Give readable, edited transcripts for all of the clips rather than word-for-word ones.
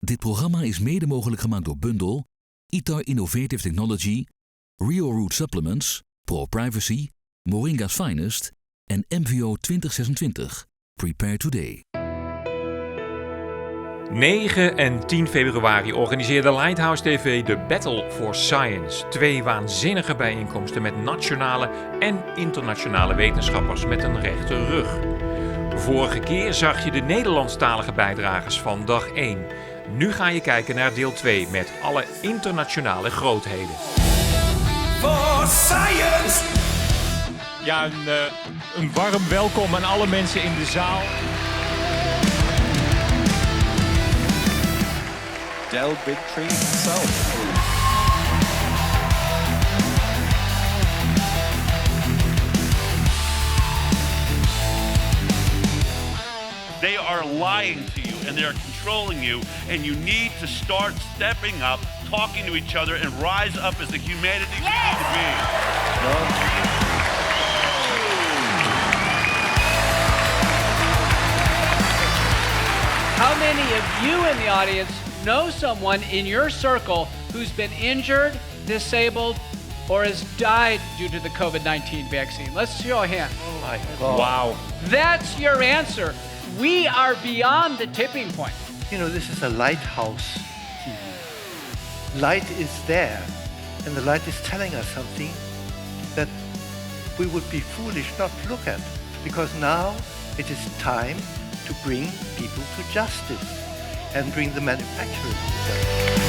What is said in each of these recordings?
Dit programma is mede mogelijk gemaakt door Bundel, ITAR Innovative Technology, Real Root Supplements, Pro Privacy, Moringa's Finest en MVO 2026. Prepare today. 9 en 10 februari organiseerde LightHouseTV de BattleForScience. 2 waanzinnige bijeenkomsten met nationale en internationale wetenschappers met een rechte rug. Vorige keer zag je de Nederlandstalige bijdragers van dag 1. Nu ga je kijken naar deel 2 met alle internationale grootheden. For science! Ja, een warm welkom aan alle mensen in de zaal. Bigtree himself. They are lying to you and they are controlling you, and you need to start stepping up, talking to each other, and rise up as the humanity we need to be. How many of you in the audience know someone in your circle who's been injured, disabled, or has died due to the COVID-19 vaccine? Let's show a hand. Oh my God. Wow. That's your answer. We are beyond the tipping point. You know, this is a lighthouse TV. Light is there, and the light is telling us something that we would be foolish not to look at, because now it is time to bring people to justice and bring the manufacturers to justice.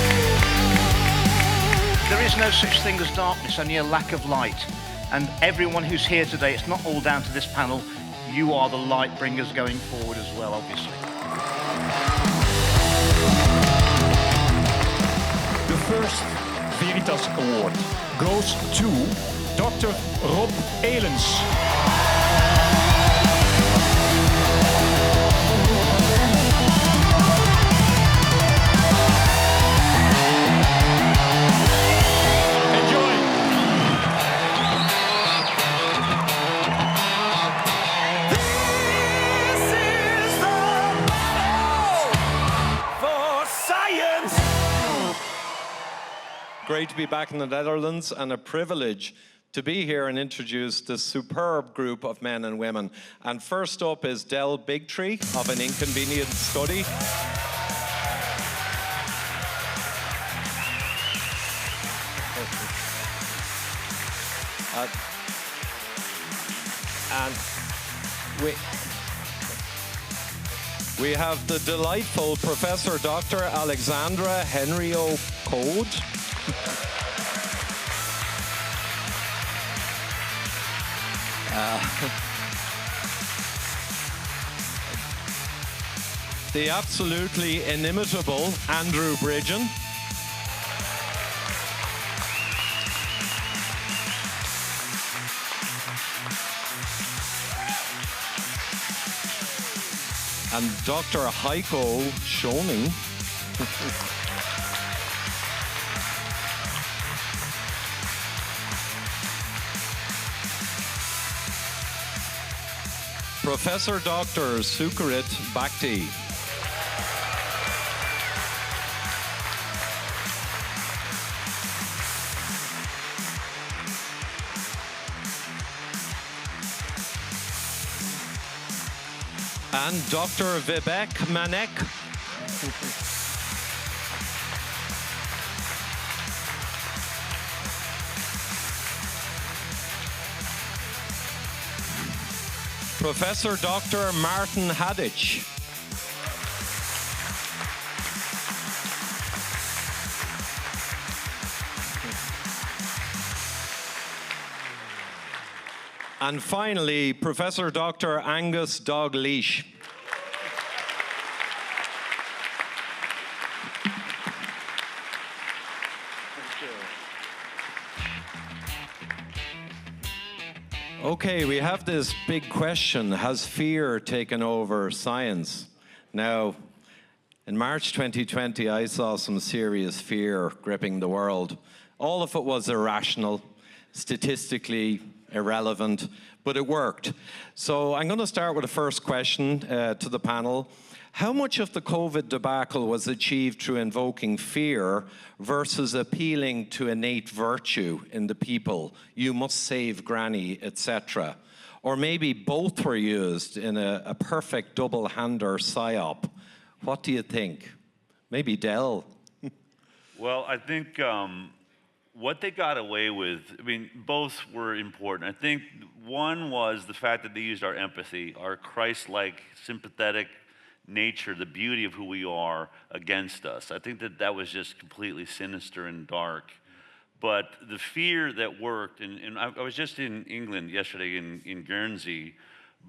There is no such thing as darkness, only a lack of light. And everyone who's here today, it's not all down to this panel. You are the light bringers going forward as well, obviously. The first Veritas Award goes to Dr. Rob Elens. Great to be back in the Netherlands, and a privilege to be here and introduce this superb group of men and women. And first up is Bigtree of An Inconvenient Study. And we have the delightful Professor Dr. Alexandra Henrion-Caude. The absolutely inimitable Andrew Bridgen. And Dr. Heiko Schoning. Professor Dr. Sucharit Bhakdi. And Dr. Vivek Manek. Professor Dr. Martin Hadich. And finally, Professor Dr. Angus Dalgleish. Okay, we have this big question. Has fear taken over science? Now, in March 2020, I saw some serious fear gripping the world. All of it was irrational, statistically irrelevant, but it worked. So I'm going to start with the first question to the panel. How much of the COVID debacle was achieved through invoking fear versus appealing to innate virtue in the people? You must save Granny, etc. Or maybe both were used in a perfect double-hander psyop. What do you think? Maybe Del. Well, I think what they got away with, I mean, both were important. I think one was the fact that they used our empathy, our Christ-like, sympathetic nature, the beauty of who we are against us. I think that that was just completely sinister and dark. But the fear that worked, and I was just in England yesterday in Guernsey,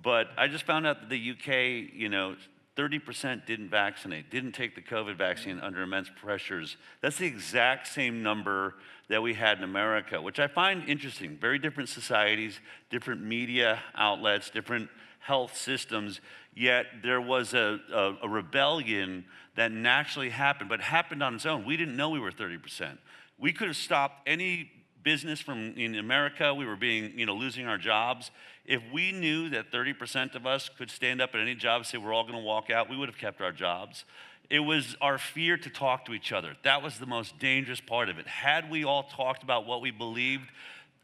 but I just found out that the UK, you know, 30% didn't vaccinate, didn't take the COVID vaccine under immense pressures. That's the exact same number that we had in America, which I find interesting. Very different societies, different media outlets, different health systems, yet there was a rebellion that naturally happened, but happened on its own. We didn't know we were 30%. We could have stopped any business from in America. We were being, you know, losing our jobs. If we knew that 30% of us could stand up at any job and say we're all going to walk out, we would have kept our jobs. It was our fear to talk to each other. That was the most dangerous part of it. Had we all talked about what we believed,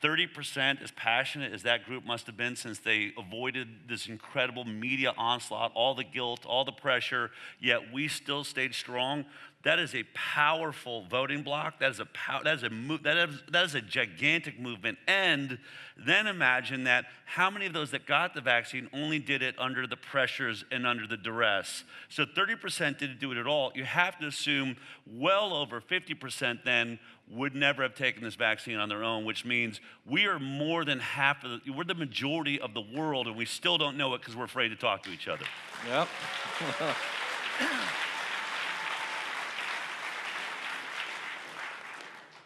30%, as passionate as that group must have been since they avoided this incredible media onslaught, all the guilt, all the pressure, yet we still stayed strong. That is a powerful voting bloc. That is a gigantic movement. And then imagine that how many of those that got the vaccine only did it under the pressures and under the duress. So 30% didn't do it at all. You have to assume well over 50% then would never have taken this vaccine on their own, which means we are more than half of we're the majority of the world, and we still don't know it because we're afraid to talk to each other. Yep.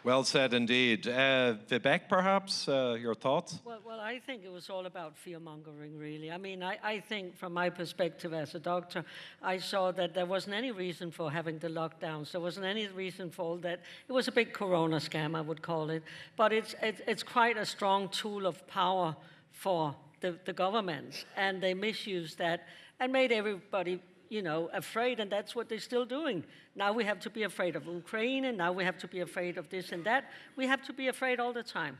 Well said indeed. Vivek, perhaps, your thoughts? Well, I think it was all about fear-mongering, really. I mean, I think from my perspective as a doctor, I saw that there wasn't any reason for having the lockdowns. There wasn't any reason for all that. It was a big corona scam, I would call it. But it's quite a strong tool of power for the governments. And they misused that and made everybody, you know, afraid, and that's what they're still doing. Now we have to be afraid of Ukraine, and now we have to be afraid of this and that. We have to be afraid all the time.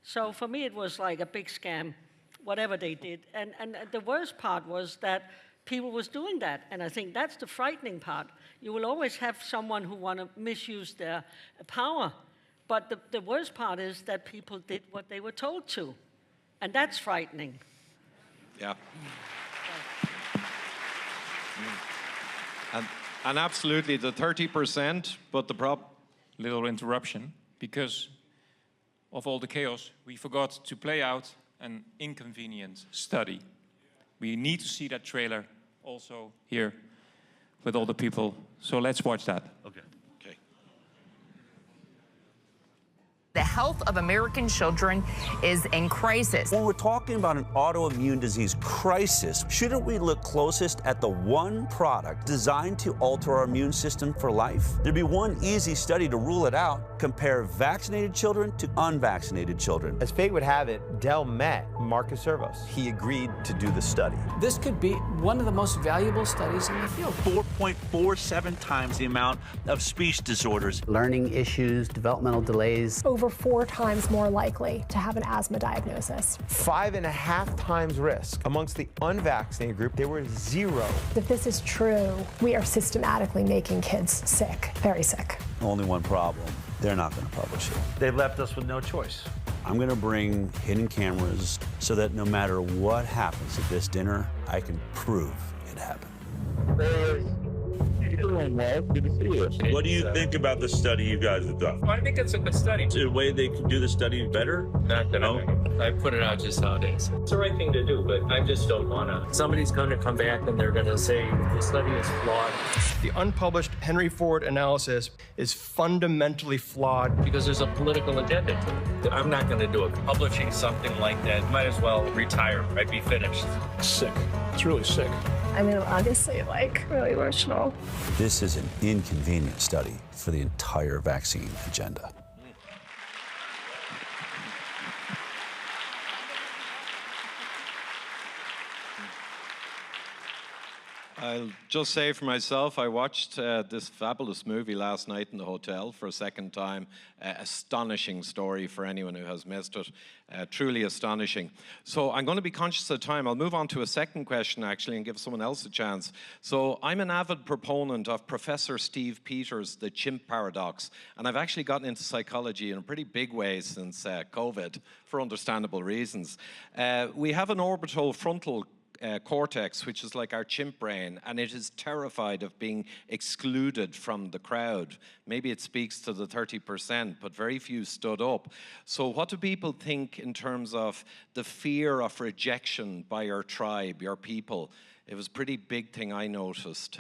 So for me, it was like a big scam, whatever they did. And the worst part was that people was doing that, and I think that's the frightening part. You will always have someone who want to misuse their power, but the worst part is that people did what they were told to, and that's frightening. Yeah. And absolutely, the 30%, but the problem... Little interruption, because of all the chaos, we forgot to play out an inconvenient study. We need to see that trailer also here with all the people. So let's watch that. Okay. The health of American children is in crisis. When we're talking about an autoimmune disease crisis, shouldn't we look closest at the one product designed to alter our immune system for life? There'd be one easy study to rule it out. Compare vaccinated children to unvaccinated children. As fate would have it, Del met Marcus Servos. He agreed to do the study. This could be one of the most valuable studies in the field. 4.47 times the amount of speech disorders. Learning issues, developmental delays. Over 4 times more likely to have an asthma diagnosis. 5.5 times risk. Amongst the unvaccinated group, there were 0. If this is true, we are systematically making kids sick, very sick. Only one problem. They're not going to publish it. They've left us with no choice. I'm going to bring hidden cameras so that no matter what happens at this dinner, I can prove it happened. Good to see you. What do you think about the study you guys have done? Well, I think it's a good study. Is there a way they can do the study better? Not that I put it out just how it is. It's the right thing to do, but I just don't want to. Somebody's going to come back and they're going to say the study is flawed. The unpublished Henry Ford analysis is fundamentally flawed. Because there's a political agenda to it. I'm not going to do it. Publishing something like that, might as well retire. I'd be finished. Sick. It's really sick. I mean, obviously, like, really emotional. This is an inconvenient study for the entire vaccine agenda. I'll just say for myself, I watched this fabulous movie last night in the hotel for a second time. Astonishing story for anyone who has missed it. Truly astonishing. So I'm going to be conscious of time. I'll move on to a second question, actually, and give someone else a chance. So I'm an avid proponent of Professor Steve Peters' The Chimp Paradox, and I've actually gotten into psychology in a pretty big way since COVID, for understandable reasons. We have an orbital frontal cortex, which is like our chimp brain, and it is terrified of being excluded from the crowd. Maybe it speaks to the 30%, but very few stood up. So what do people think in terms of the fear of rejection by your tribe, your people? It was a pretty big thing I noticed.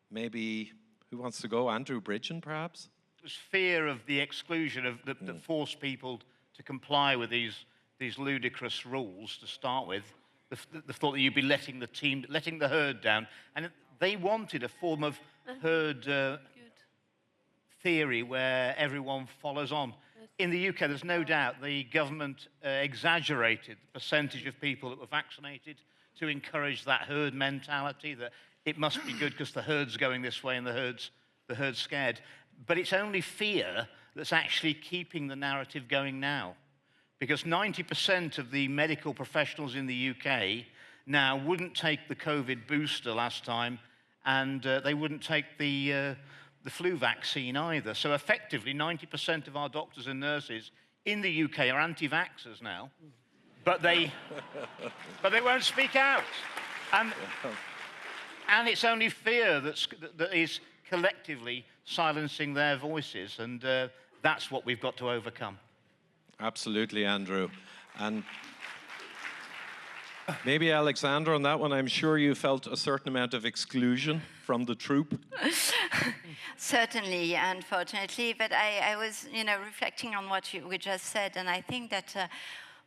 Maybe, who wants to go? Andrew, Bridgen, perhaps? It was fear of the exclusion of that forced people to comply with these ludicrous rules to start with. The thought that you'd be letting the herd down. And they wanted a form of herd theory where everyone follows on. In the UK, there's no doubt the government exaggerated the percentage of people that were vaccinated to encourage that herd mentality, that it must be good because the herd's going this way and the herd's scared. But it's only fear that's actually keeping the narrative going now. Because 90% of the medical professionals in the UK now wouldn't take the COVID booster last time, and they wouldn't take the flu vaccine either. So effectively, 90% of our doctors and nurses in the UK are anti-vaxxers now, but they won't speak out. And it's only fear that is collectively silencing their voices, and that's what we've got to overcome. Absolutely, Andrew. And maybe Alexandra, on that one, I'm sure you felt a certain amount of exclusion from the troop. Certainly, unfortunately, but I was, reflecting on what we just said, and I think that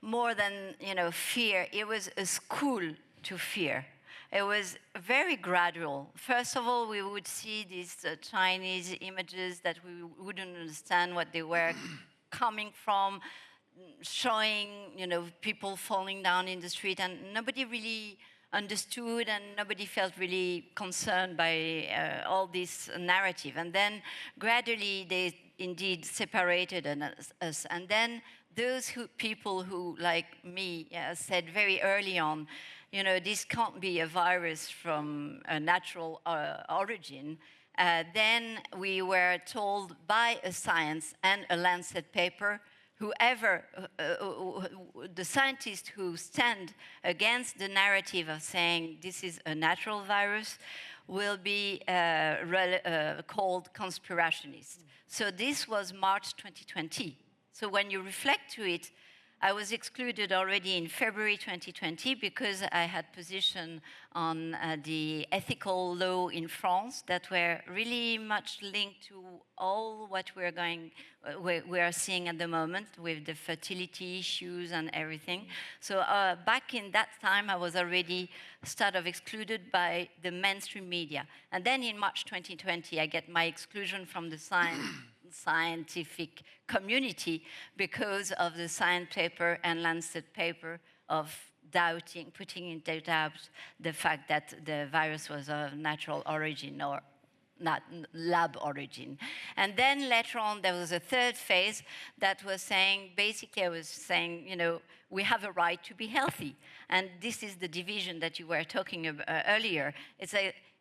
more than, fear, it was a school to fear. It was very gradual. First of all, we would see these Chinese images that we wouldn't understand what they were coming from, showing, people falling down in the street, and nobody really understood, and nobody felt really concerned by all this narrative. And then gradually they indeed separated us. And then those people who, like me, said very early on, this can't be a virus from a natural origin. Then we were told by a Science and a Lancet paper, whoever, the scientists who stand against the narrative of saying this is a natural virus will be called conspirationists. So this was March 2020. So when you reflect to it, I was excluded already in February 2020 because I had position on the ethical law in France that were really much linked to all what we are seeing at the moment with the fertility issues and everything. So back in that time, I was already sort of excluded by the mainstream media. And then in March 2020, I get my exclusion from the scientific community because of the Science paper and Lancet paper of putting into doubt the fact that the virus was of natural origin or not lab origin. And then later on, there was a third phase that was saying, basically I was saying, we have a right to be healthy. And this is the division that you were talking about earlier. It's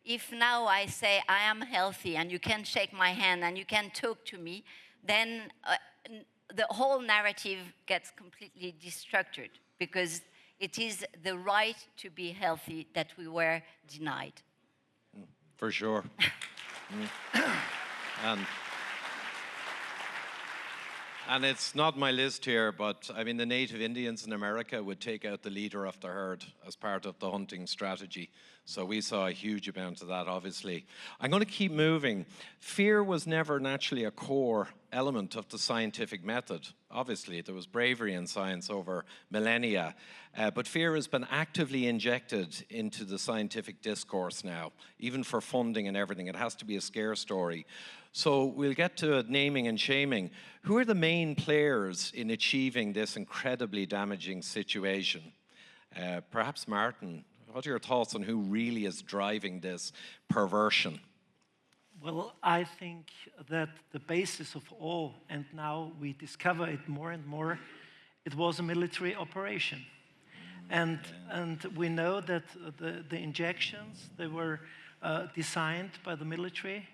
if now I say I am healthy and you can shake my hand and you can talk to me, then the whole narrative gets completely destructured because it is the right to be healthy that we were denied. For sure. And it's not my list here, but I mean, the native Indians in America would take out the leader of the herd as part of the hunting strategy. So we saw a huge amount of that, obviously. I'm going to keep moving. Fear was never naturally a core element of the scientific method. Obviously, there was bravery in science over millennia, but fear has been actively injected into the scientific discourse now, even for funding and everything. It has to be a scare story. So we'll get to naming and shaming. Who are the main players in achieving this incredibly damaging situation? Perhaps Martin. What are your thoughts on who really is driving this perversion? Well, I think that the basis of all, and now we discover it more and more, it was a military operation. And we know that the injections, they were designed by the military.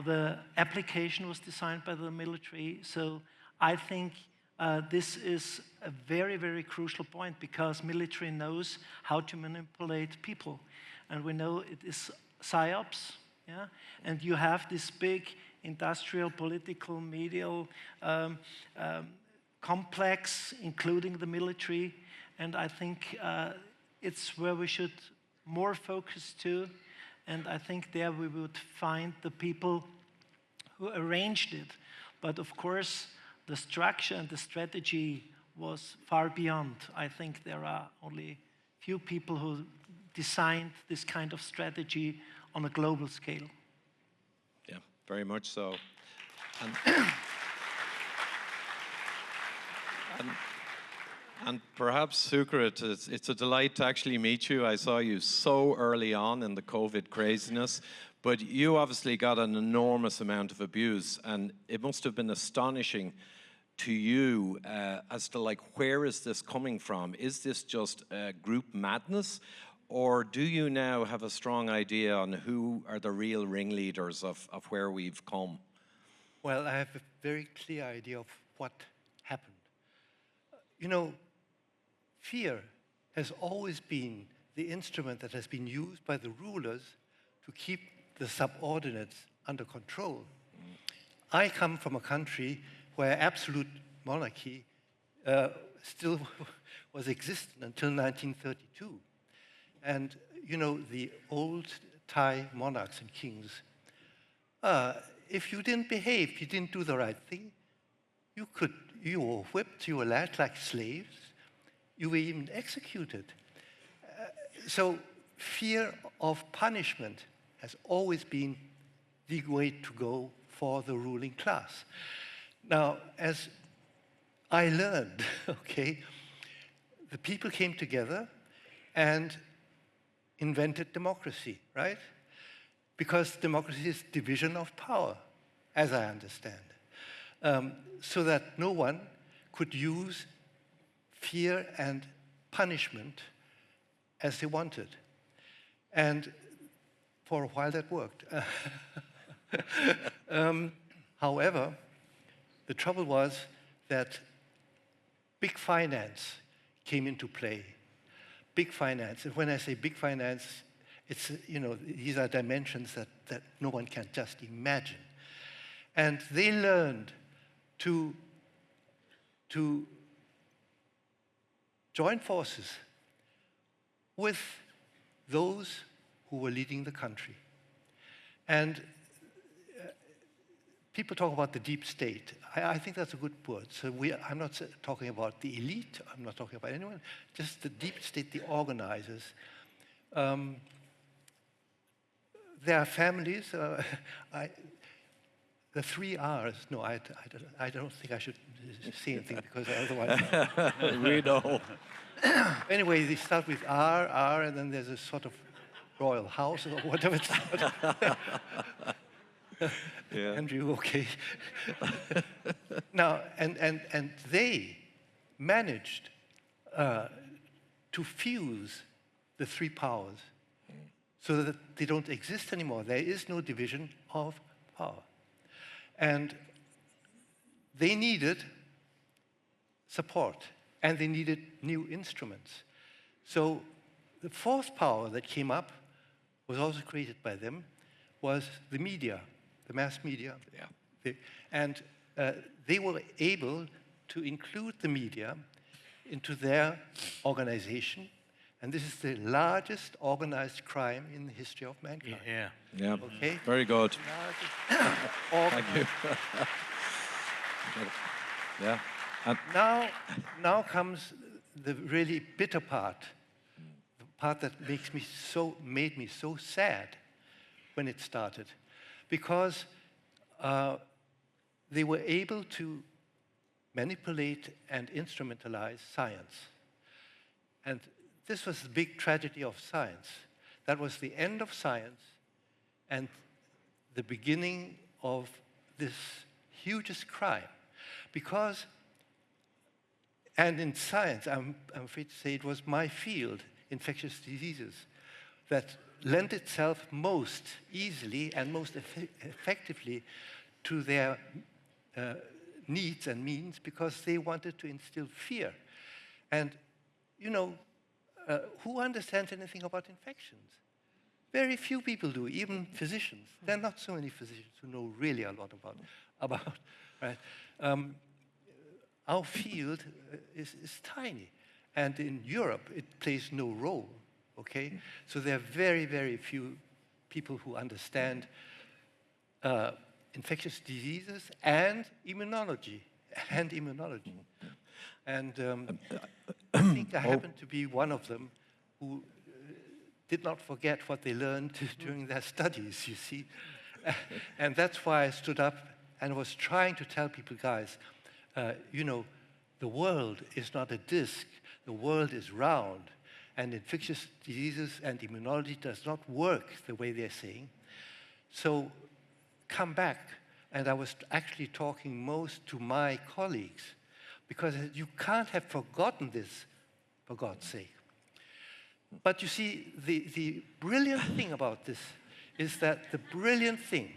The application was designed by the military. So I think this is a very, very crucial point, because military knows how to manipulate people. And we know it is psyops, yeah? And you have this big industrial, political, medial complex, including the military. And I think it's where we should more focus to. And I think there we would find the people who arranged it. But of course, the structure and the strategy was far beyond. I think there are only few people who designed this kind of strategy on a global scale. Yeah, very much so. And perhaps, Sucharit, it's a delight to actually meet you. I saw you so early on in the COVID craziness, but you obviously got an enormous amount of abuse, and it must have been astonishing to you as to, like, where is this coming from? Is this just group madness, or do you now have a strong idea on who are the real ringleaders of where we've come? Well, I have a very clear idea of what happened. You know, fear has always been the instrument that has been used by the rulers to keep the subordinates under control. I come from a country where absolute monarchy still was existent until 1932. And, you know, the old Thai monarchs and kings, if you didn't behave, you didn't do the right thing, you were whipped, you were lashed like slaves, you were even executed. So fear of punishment has always been the way to go for the ruling class. Now, as I learned, okay, the people came together and invented democracy, right? Because democracy is division of power, as I understand. So that no one could use fear and punishment as they wanted. And for a while that worked. However, the trouble was that big finance came into play. Big finance, and when I say big finance, it's, you know, these are dimensions that no one can just imagine. And they learned to join forces with those who were leading the country. And people talk about the deep state. I think that's a good word. So I'm not talking about the elite. I'm not talking about anyone. Just the deep state, the organizers. There are families. The 3 R's. No, I don't think I should say anything because otherwise. We know. Anyway, they start with R, and then there's a sort of royal house or whatever it's called. Yeah. Andrew, okay. Now, and they managed to fuse the 3 powers so that they don't exist anymore. There is no division of power. And they needed support, and they needed new instruments. So the 4th power that came up was also created by them, was the media, the mass media. Yeah. And they were able to include the media into their organization. And this is the largest organized crime in the history of mankind. Yeah. Yeah. Okay? Very good. Thank you. Yeah. Now comes the really bitter part, the part that made me so sad when it started, because they were able to manipulate and instrumentalize science. And this was the big tragedy of science. That was the end of science and the beginning of this hugest crime. Because, and in science, I'm afraid to say it was my field, infectious diseases, that lent itself most easily and most effectively to their needs and means, because they wanted to instill fear. And, you know, who understands anything about infections? Very few people do, even physicians. There are not so many physicians who know really a lot about right? Our field is tiny. And in Europe, it plays no role, okay? So there are very, very few people who understand infectious diseases and immunology. And I think I happen to be one of them who did not forget what they learned during their studies, you see. And that's why I stood up and was trying to tell people, guys, you know, the world is not a disc, the world is round, and infectious diseases and immunology does not work the way they're saying. So come back. And I was actually talking most to my colleagues, because you can't have forgotten this, for God's sake. But you see, the brilliant thing about this is that the brilliant thing,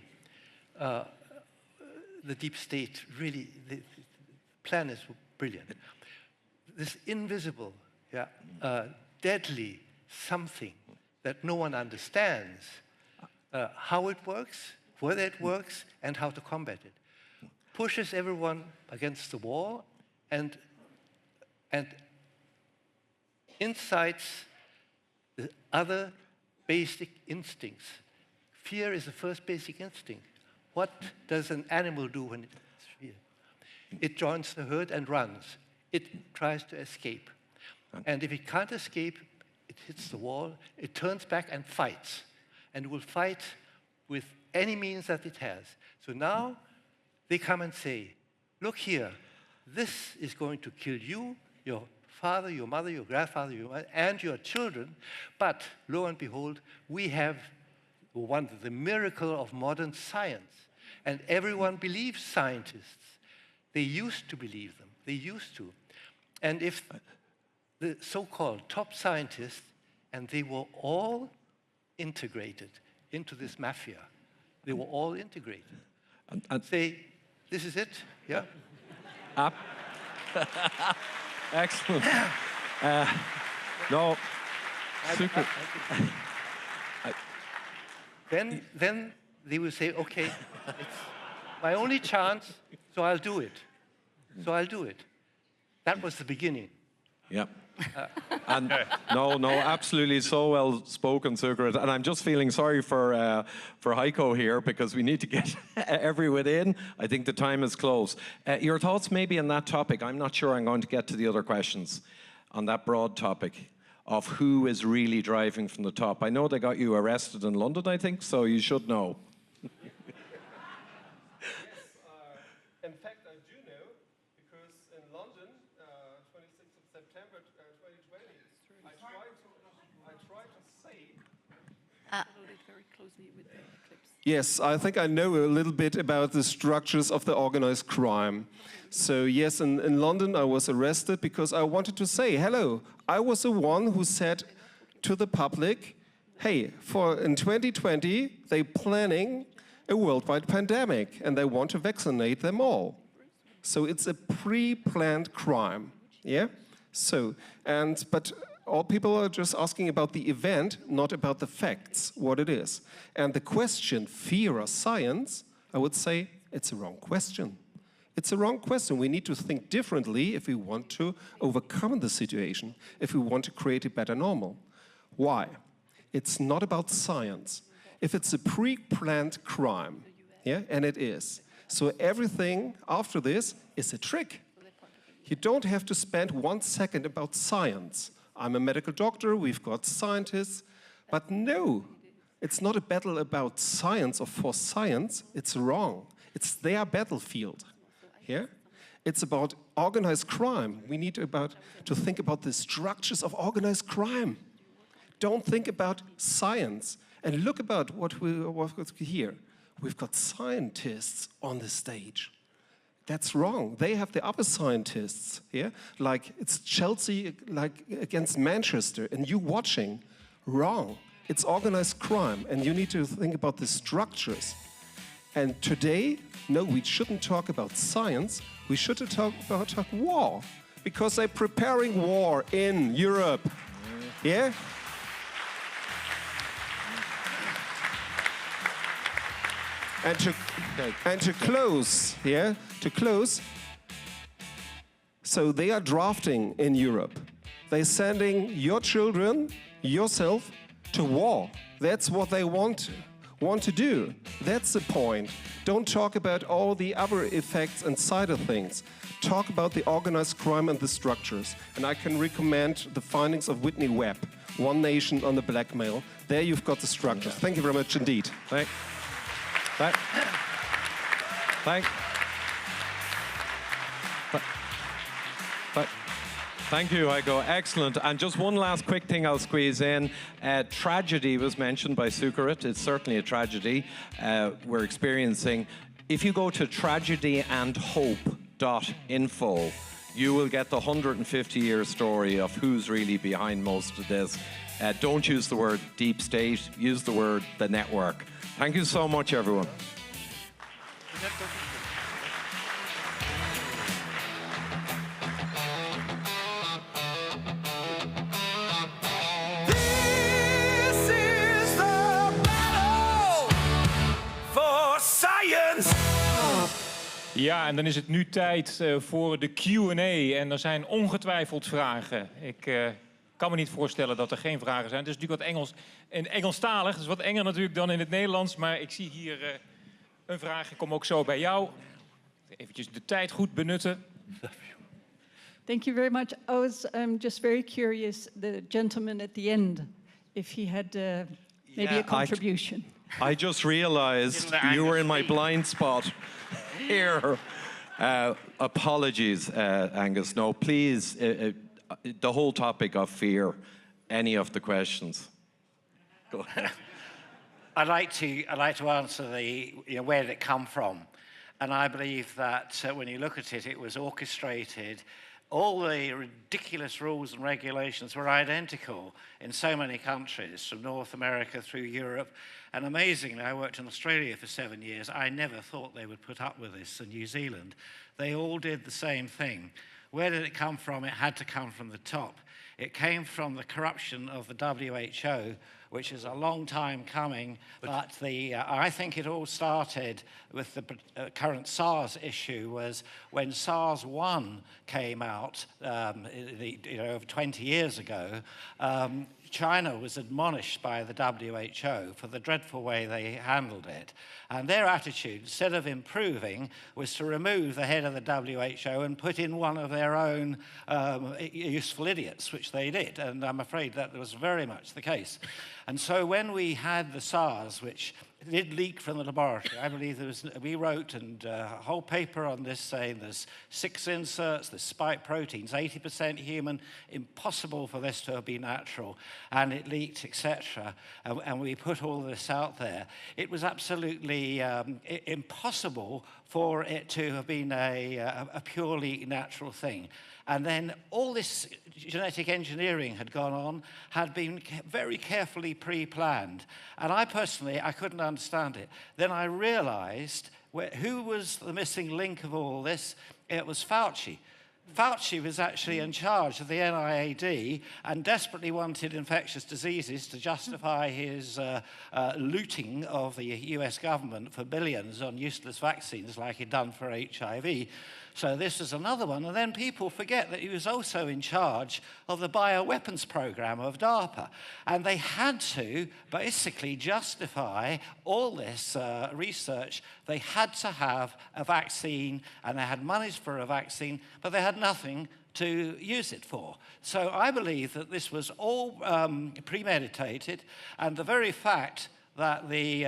the deep state, really, the plan is brilliant. This invisible, deadly something that no one understands, how it works, whether it works, and how to combat it, pushes everyone against the wall and incites the other basic instincts. Fear is the first basic instinct. What does an animal do when it's fear? It joins the herd and runs. It tries to escape. And if it can't escape, it hits the wall, it turns back and fights. And will fight with any means that it has. So now they come and say, look here, this is going to kill you, your father, your mother, your grandfather, your mother, and your children. But lo and behold, we have the miracle of modern science. And everyone believes scientists. They used to believe them. They used to. And if the so-called top scientists, and they were all integrated into this mafia. They were all integrated. And say, this is it, yeah? Excellent. No, super. Then they will say, okay, it's my only chance, so I'll do it. So I'll do it. That was the beginning. Yeah. And no, absolutely, so well spoken, Sucharit. And I'm just feeling sorry for Heiko here, because we need to get everyone in. I think the time is close. Your thoughts maybe on that topic? I'm not sure I'm going to get to the other questions on that broad topic of who is really driving from the top. I know they got you arrested in London, I think, so you should know. In fact, I do know, because in London, 26th of September 2020, I tried to say... Yes, I think I know a little bit about the structures of the organized crime. So yes, in London I was arrested because I wanted to say, hello, I was the one who said to the public, hey, in 2020, they're planning a worldwide pandemic and they want to vaccinate them all. So it's a pre-planned crime, yeah? So, but all people are just asking about the event, not about the facts, what it is. And the question, fear or science, I would say it's a wrong question. It's a wrong question. We need to think differently if we want to overcome the situation, if we want to create a better normal. Why? It's not about science. If it's a pre-planned crime, yeah, and it is, so everything after this is a trick. You don't have to spend 1 second about science. I'm a medical doctor, we've got scientists, but no, it's not a battle about science or for science, it's wrong. It's their battlefield. Yeah? It's about organized crime. We need to think about the structures of organized crime. Don't think about science. And look about what we here. We've got scientists on the stage. That's wrong. They have the other scientists, yeah? Like it's Chelsea like against Manchester, and you watching. Wrong. It's organized crime, and you need to think about the structures. And today, no, we shouldn't talk about science. We should talk about war, because they're preparing war in Europe. Yeah? And to close, yeah, to close, so they are drafting in Europe. They're sending your children, yourself, to war. That's what they want to do. That's the point. Don't talk about all the other effects and side of things. Talk about the organized crime and the structures. And I can recommend the findings of Whitney Webb, One Nation on the Blackmail. There you've got the structures. Thank you very much indeed. Thank you, Heiko. Excellent. And just one last quick thing I'll squeeze in. Tragedy was mentioned by Sucharit. It's certainly a tragedy we're experiencing. If you go to tragedyandhope.info, you will get the 150-year story of who's really behind most of this. Don't use the word deep state, use the word the network. Thank you so much, everyone. This is the battle for science. Ja, en dan is het nu tijd voor de Q&A. En er zijn ongetwijfeld vragen. Ik kan me niet voorstellen dat er geen vragen zijn. Het is natuurlijk wat Engels en Engelstalig. Het is wat enger natuurlijk dan in het Nederlands. Maar ik zie hier een vraag. Ik kom ook zo bij jou. Eventjes de tijd goed benutten. Thank you very much. I was just very curious, the gentleman at the end, if he had maybe a contribution. I just realized you were in my blind spot here. Apologies, Angus. No, please, the whole topic of fear, any of the questions. Go ahead. I'd like to answer the where did it come from, and I believe that when you look at it, it was orchestrated. All the ridiculous rules and regulations were identical in so many countries, from North America through Europe. And amazingly, I worked in Australia for 7 years. I never thought they would put up with this in New Zealand. They all did the same thing. Where did it come from? It had to come from the top. It came from the corruption of the WHO, which is a long time coming, but I think it all started with the current SARS issue. Was when SARS-1 came out over 20 years ago, China was admonished by the WHO for the dreadful way they handled it. And their attitude, instead of improving, was to remove the head of the WHO and put in one of their own useful idiots, which they did. And I'm afraid that was very much the case. And so when we had the SARS, which did leak from the laboratory, I believe we wrote a whole paper on this saying there's 6 inserts, there's spike proteins, 80% human, impossible for this to have been natural, and it leaked, etc. And we put all this out there. It was absolutely impossible for it to have been a purely natural thing. And then all this genetic engineering had gone on, had been very carefully pre-planned. And I personally, I couldn't understand it. Then I realized who was the missing link of all this? It was Fauci. Fauci was actually in charge of the NIAID and desperately wanted infectious diseases to justify his looting of the US government for billions on useless vaccines like he'd done for HIV. So this is another one. And then people forget that he was also in charge of the bioweapons program of DARPA. And they had to basically justify all this research. They had to have a vaccine, and they had monies for a vaccine, but they had nothing to use it for. So I believe that this was all premeditated, and the very fact that the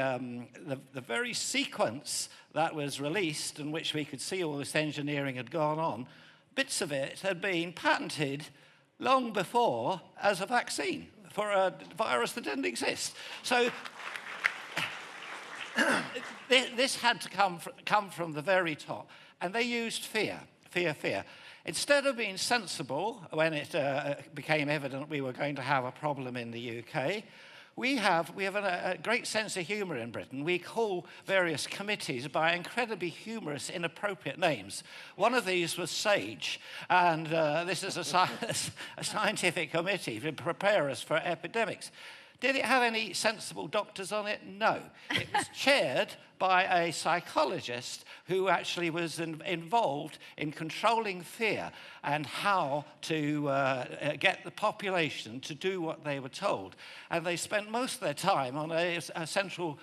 very sequence that was released, in which we could see all this engineering had gone on, bits of it had been patented long before as a vaccine for a virus that didn't exist. So this had to come from the very top. And they used fear. Instead of being sensible when it became evident we were going to have a problem in the UK, we have a great sense of humour in Britain. We call various committees by incredibly humorous, inappropriate names. One of these was SAGE, and this is a scientific committee to prepare us for epidemics. Did it have any sensible doctors on it? No. It was chaired by a psychologist who actually was involved in controlling fear and how to get the population to do what they were told. And they spent most of their time on a central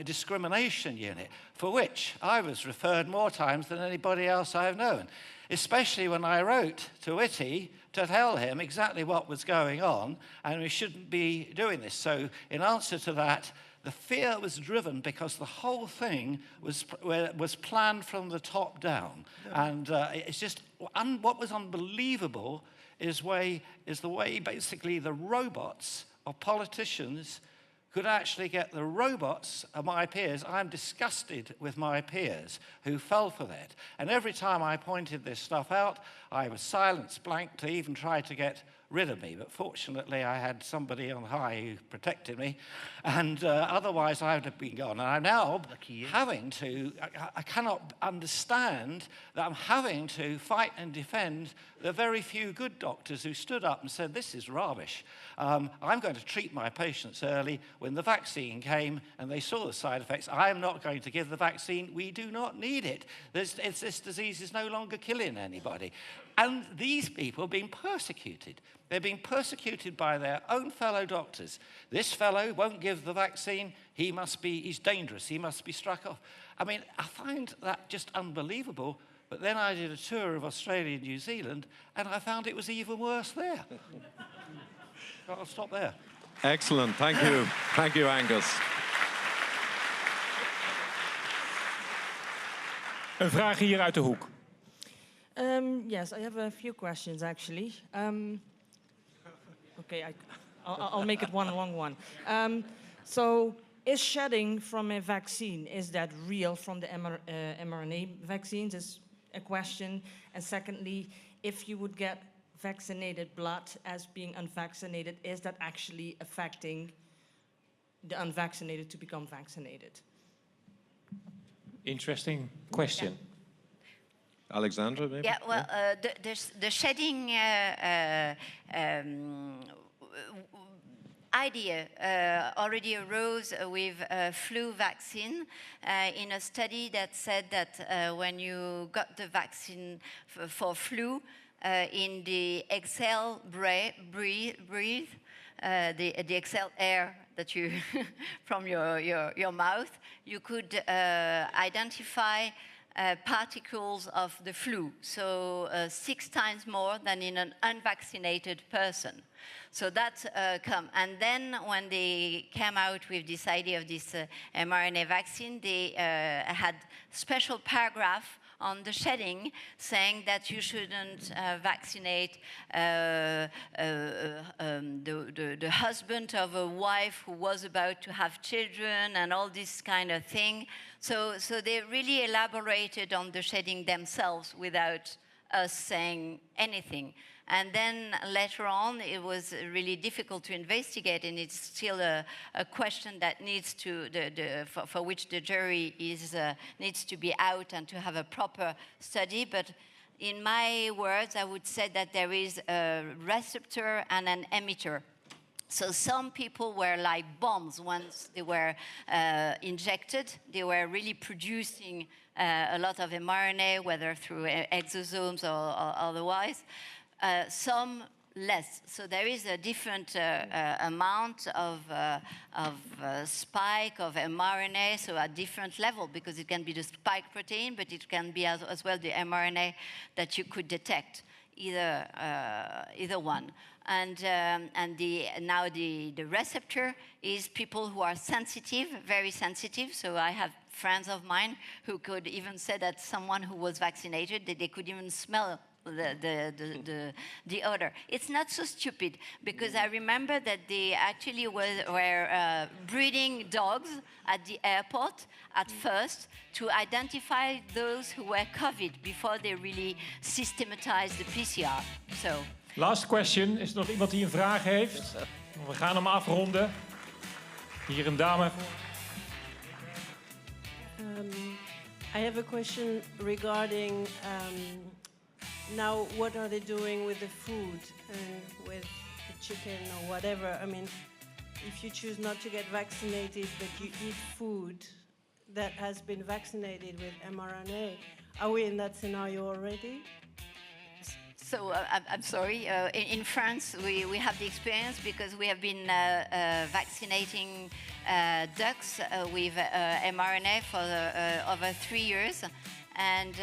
discrimination unit, for which I was referred more times than anybody else I've known, especially when I wrote to Whitty to tell him exactly what was going on, and we shouldn't be doing this. So in answer to that, the fear was driven because the whole thing was planned from the top down. Yeah. And it's just, what was unbelievable is the way basically the robots of politicians could actually get the robots of my peers. I'm disgusted with my peers who fell for that. And every time I pointed this stuff out, I was silenced, blanked, to even try to get rid of me. But fortunately, I had somebody on high who protected me. And otherwise, I would have been gone. And I'm now having to, I cannot understand that I'm having to fight and defend the very few good doctors who stood up and said, this is rubbish. I'm going to treat my patients early. When the vaccine came and they saw the side effects, I am not going to give the vaccine. We do not need it. This disease is no longer killing anybody. And these people are being persecuted. They're being persecuted by their own fellow doctors. This fellow won't give the vaccine. He's dangerous. He must be struck off. I mean, I find that just unbelievable. But then I did a tour of Australia and New Zealand, and I found it was even worse there. I'll stop there. Excellent. Thank you. Thank you, Angus. Een vraag hier uit de hoek. Yes, I have a few questions actually. Okay, I'll make it one long one. So, is shedding from a vaccine, is that real from the mRNA vaccines? Is a question. And secondly, if you would get vaccinated blood as being unvaccinated, is that actually affecting the unvaccinated to become vaccinated? Interesting question. Yeah. Alexandra, maybe? Yeah, well, the shedding idea already arose with flu vaccine in a study that said that when you got the vaccine for flu, in the exhale breathe, the exhale air that you from your mouth, you could identify particles of the flu, so 6 times more than in an unvaccinated person. So that and then when they came out with this idea of this mRNA vaccine, they had special paragraph on the shedding, saying that you shouldn't vaccinate the husband of a wife who was about to have children and all this kind of thing. So they really elaborated on the shedding themselves without us saying anything. And then later on, it was really difficult to investigate, and it's still a question that needs to, for which the jury needs to be out and to have a proper study. But in my words, I would say that there is a receptor and an emitter. So some people were like bombs once they were injected. They were really producing a lot of mRNA, whether through exosomes or otherwise. Some less. So there is a different amount of spike of mRNA, so at different level, because it can be the spike protein, but it can be as well the mRNA that you could detect, either one. And now the receptor is people who are sensitive, very sensitive. So I have friends of mine who could even say that someone who was vaccinated, that they could even smell the odor. It's not so stupid, because I remember that they actually were breeding dogs at the airport at first to identify those who were COVID before they really systematized the PCR. So. Last question. Is er nog iemand die een vraag heeft? We gaan hem afronden. Hier een dame. I have a question regarding now what are they doing with the food and with the chicken or whatever. I mean, if you choose not to get vaccinated but you eat food that has been vaccinated with mRNA, are we in that scenario already? So I'm sorry. In France, we have the experience because we have been vaccinating ducks with mRNA for over 3 years, and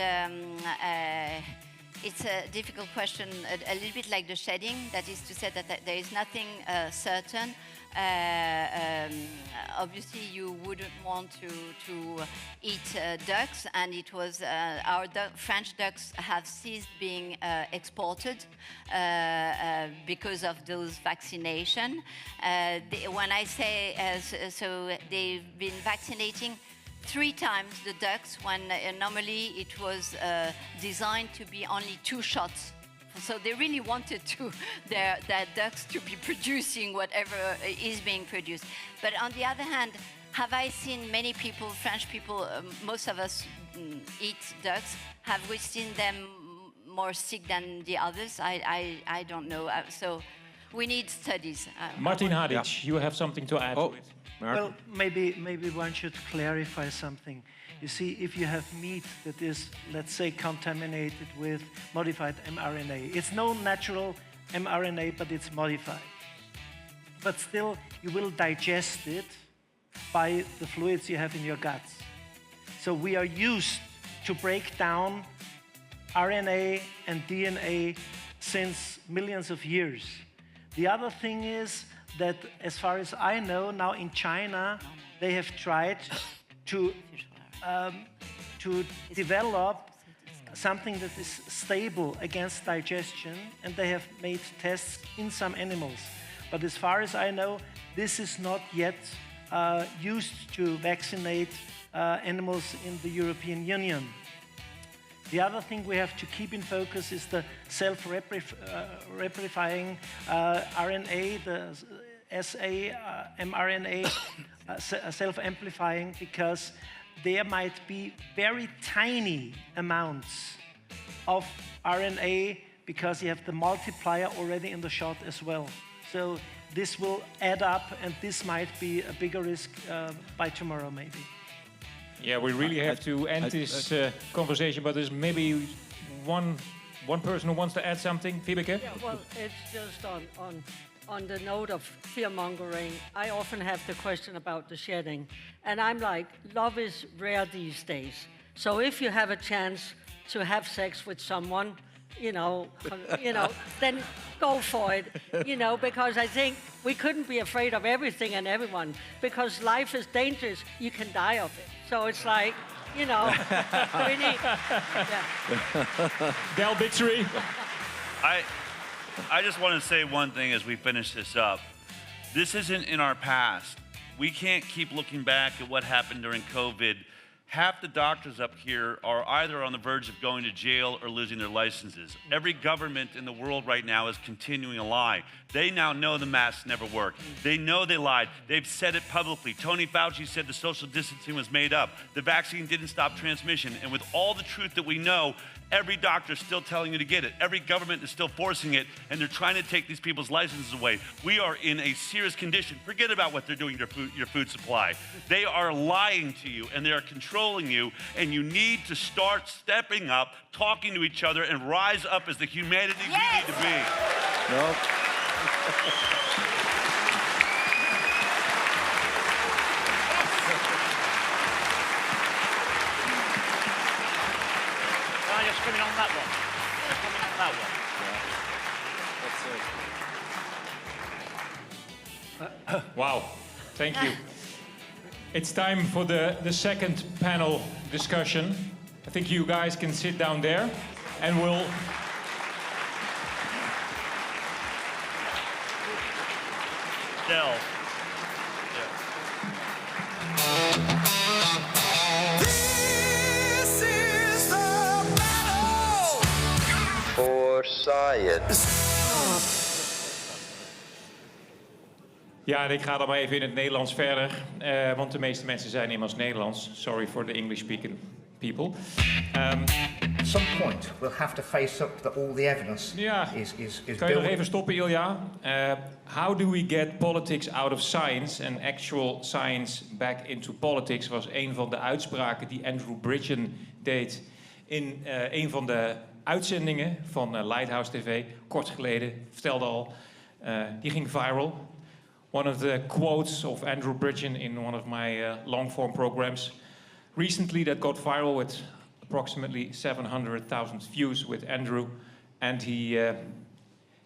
it's a difficult question, a little bit like the shedding. That is to say that there is nothing certain. Obviously, you wouldn't want to eat ducks, and it was our French ducks have ceased being exported because of those vaccination. When I say so, they've been vaccinating 3 times the ducks when normally it was designed to be only 2 shots. So they really wanted their ducks to be producing whatever is being produced. But on the other hand, have I seen many people, French people, most of us eat ducks, have we seen them more sick than the others? I don't know. So we need studies. Martin Hadic, you have something to add to it. Well, maybe one should clarify something. You see, if you have meat that is, let's say, contaminated with modified mRNA, it's no natural mRNA, but it's modified. But still, you will digest it by the fluids you have in your guts. So we are used to break down RNA and DNA since millions of years. The other thing is that, as far as I know, now in China, they have tried to develop something that is stable against digestion, and they have made tests in some animals. But as far as I know, this is not yet used to vaccinate animals in the European Union. The other thing we have to keep in focus is the self-replifying RNA, the mRNA, self-amplifying, because there might be very tiny amounts of RNA because you have the multiplier already in the shot as well. So this will add up, and this might be a bigger risk by tomorrow, maybe. Yeah, we really have to end this conversation, but there's maybe one person who wants to add something. Vibeke? Yeah, well, it's just on the note of fear-mongering. I often have the question about the shedding, and I'm like, love is rare these days. So if you have a chance to have sex with someone, then go for it, because I think we couldn't be afraid of everything and everyone, because life is dangerous. You can die of it. So it's like, we need. Del Bigtree. I just want to say one thing as we finish this up. This isn't in our past. We can't keep looking back at what happened during COVID. Half the doctors up here are either on the verge of going to jail or losing their licenses. Every government in the world right now is continuing a lie. They now know the masks never work. They know they lied. They've said it publicly. Tony Fauci said the social distancing was made up. The vaccine didn't stop transmission. And with all the truth that we know, every doctor is still telling you to get it. Every government is still forcing it, and they're trying to take these people's licenses away. We are in a serious condition. Forget about what they're doing to your food supply. They are lying to you, and they are controlling you, and you need to start stepping up, talking to each other, and rise up as the humanity we need to be. Nope. Just coming on that one. Coming on that one. Wow, thank you. It's time for the second panel discussion. I think you guys can sit down there and we'll... Del. This is the battle for science. Ja, en ik ga dan maar even in het Nederlands verder, want de meeste mensen zijn immers Nederlands. Sorry for the English-speaking people. At some point, we'll have to face up that all the evidence is Kan je nog even stoppen, Ilja? How do we get politics out of science and actual science back into politics was een van de uitspraken die Andrew Bridgen deed in een van de uitzendingen van LightHouseTV, kort geleden, vertelde al. Die ging viral. One of the quotes of Andrew Bridgen in one of my long-form programs recently that got viral with approximately 700,000 views with Andrew, and he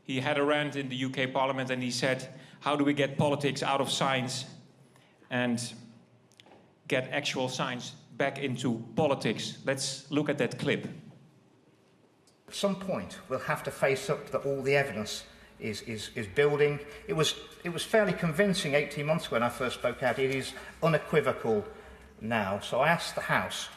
had a rant in the UK Parliament and he said, how do we get politics out of science and get actual science back into politics? Let's look at that clip. At some point, we'll have to face up that all the evidence is building. It was fairly convincing 18 months ago when I first spoke out. It is unequivocal now. So I asked the House,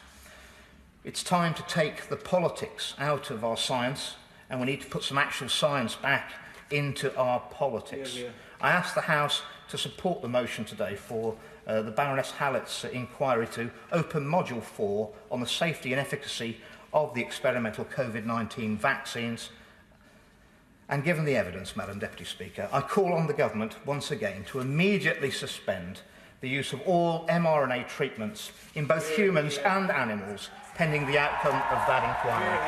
it's time to take the politics out of our science and we need to put some actual science back into our politics. I asked the House to support the motion today for the Baroness Hallett's inquiry to open Module 4 on the safety and efficacy of the experimental COVID-19 vaccines. And given the evidence, Madam Deputy Speaker, I call on the government once again to immediately suspend the use of all mRNA treatments in both humans and animals pending the outcome of that inquiry.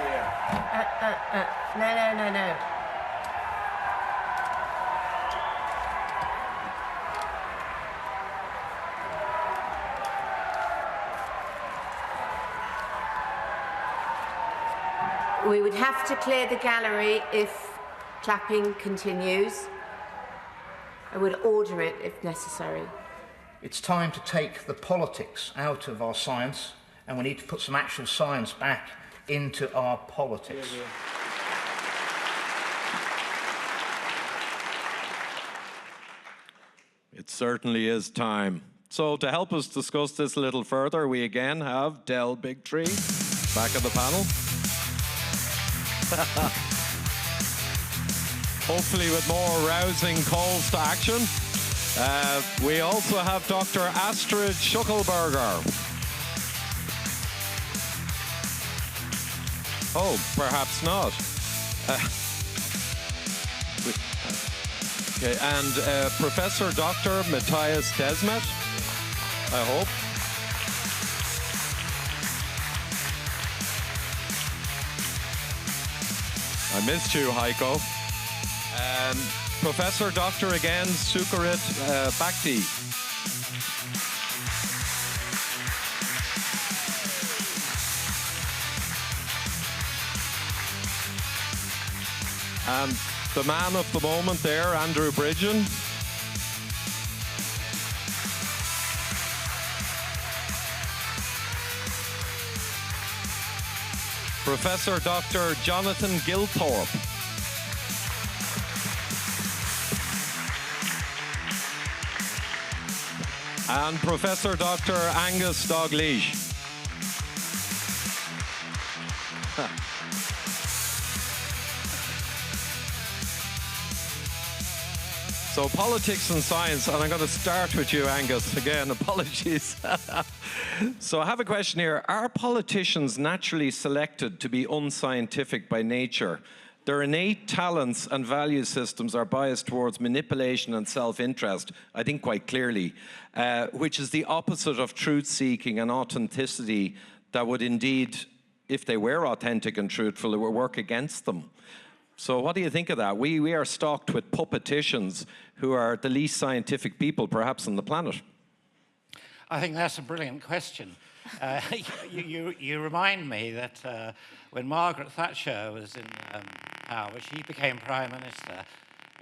No. We would have to clear the gallery if clapping continues. I would order it if necessary. It's time to take the politics out of our science and we need to put some actual science back into our politics. It certainly is time. So to help us discuss this a little further, we again have Del Bigtree back at the panel. Hopefully with more rousing calls to action. We also have Dr. Astrid Schuckelberger. Oh, perhaps not. Okay, and Professor Dr. Matthias Desmet, I hope. I missed you, Heiko. Professor Dr. again, Sucharit Bhakdi. And the man of the moment there, Andrew Bridgen. Professor Dr. Jonathan Gilthorpe. And Professor Dr. Angus Dalgleish. So politics and science, and I'm going to start with you, Angus. Again, apologies. So I have a question here. Are politicians naturally selected to be unscientific by nature? Their innate talents and value systems are biased towards manipulation and self-interest, I think quite clearly, which is the opposite of truth-seeking and authenticity that would indeed, if they were authentic and truthful, it would work against them. So what do you think of that? We are stocked with puppeticians who are the least scientific people, perhaps, on the planet. I think that's a brilliant question. You remind me that when Margaret Thatcher was in power, she became Prime Minister.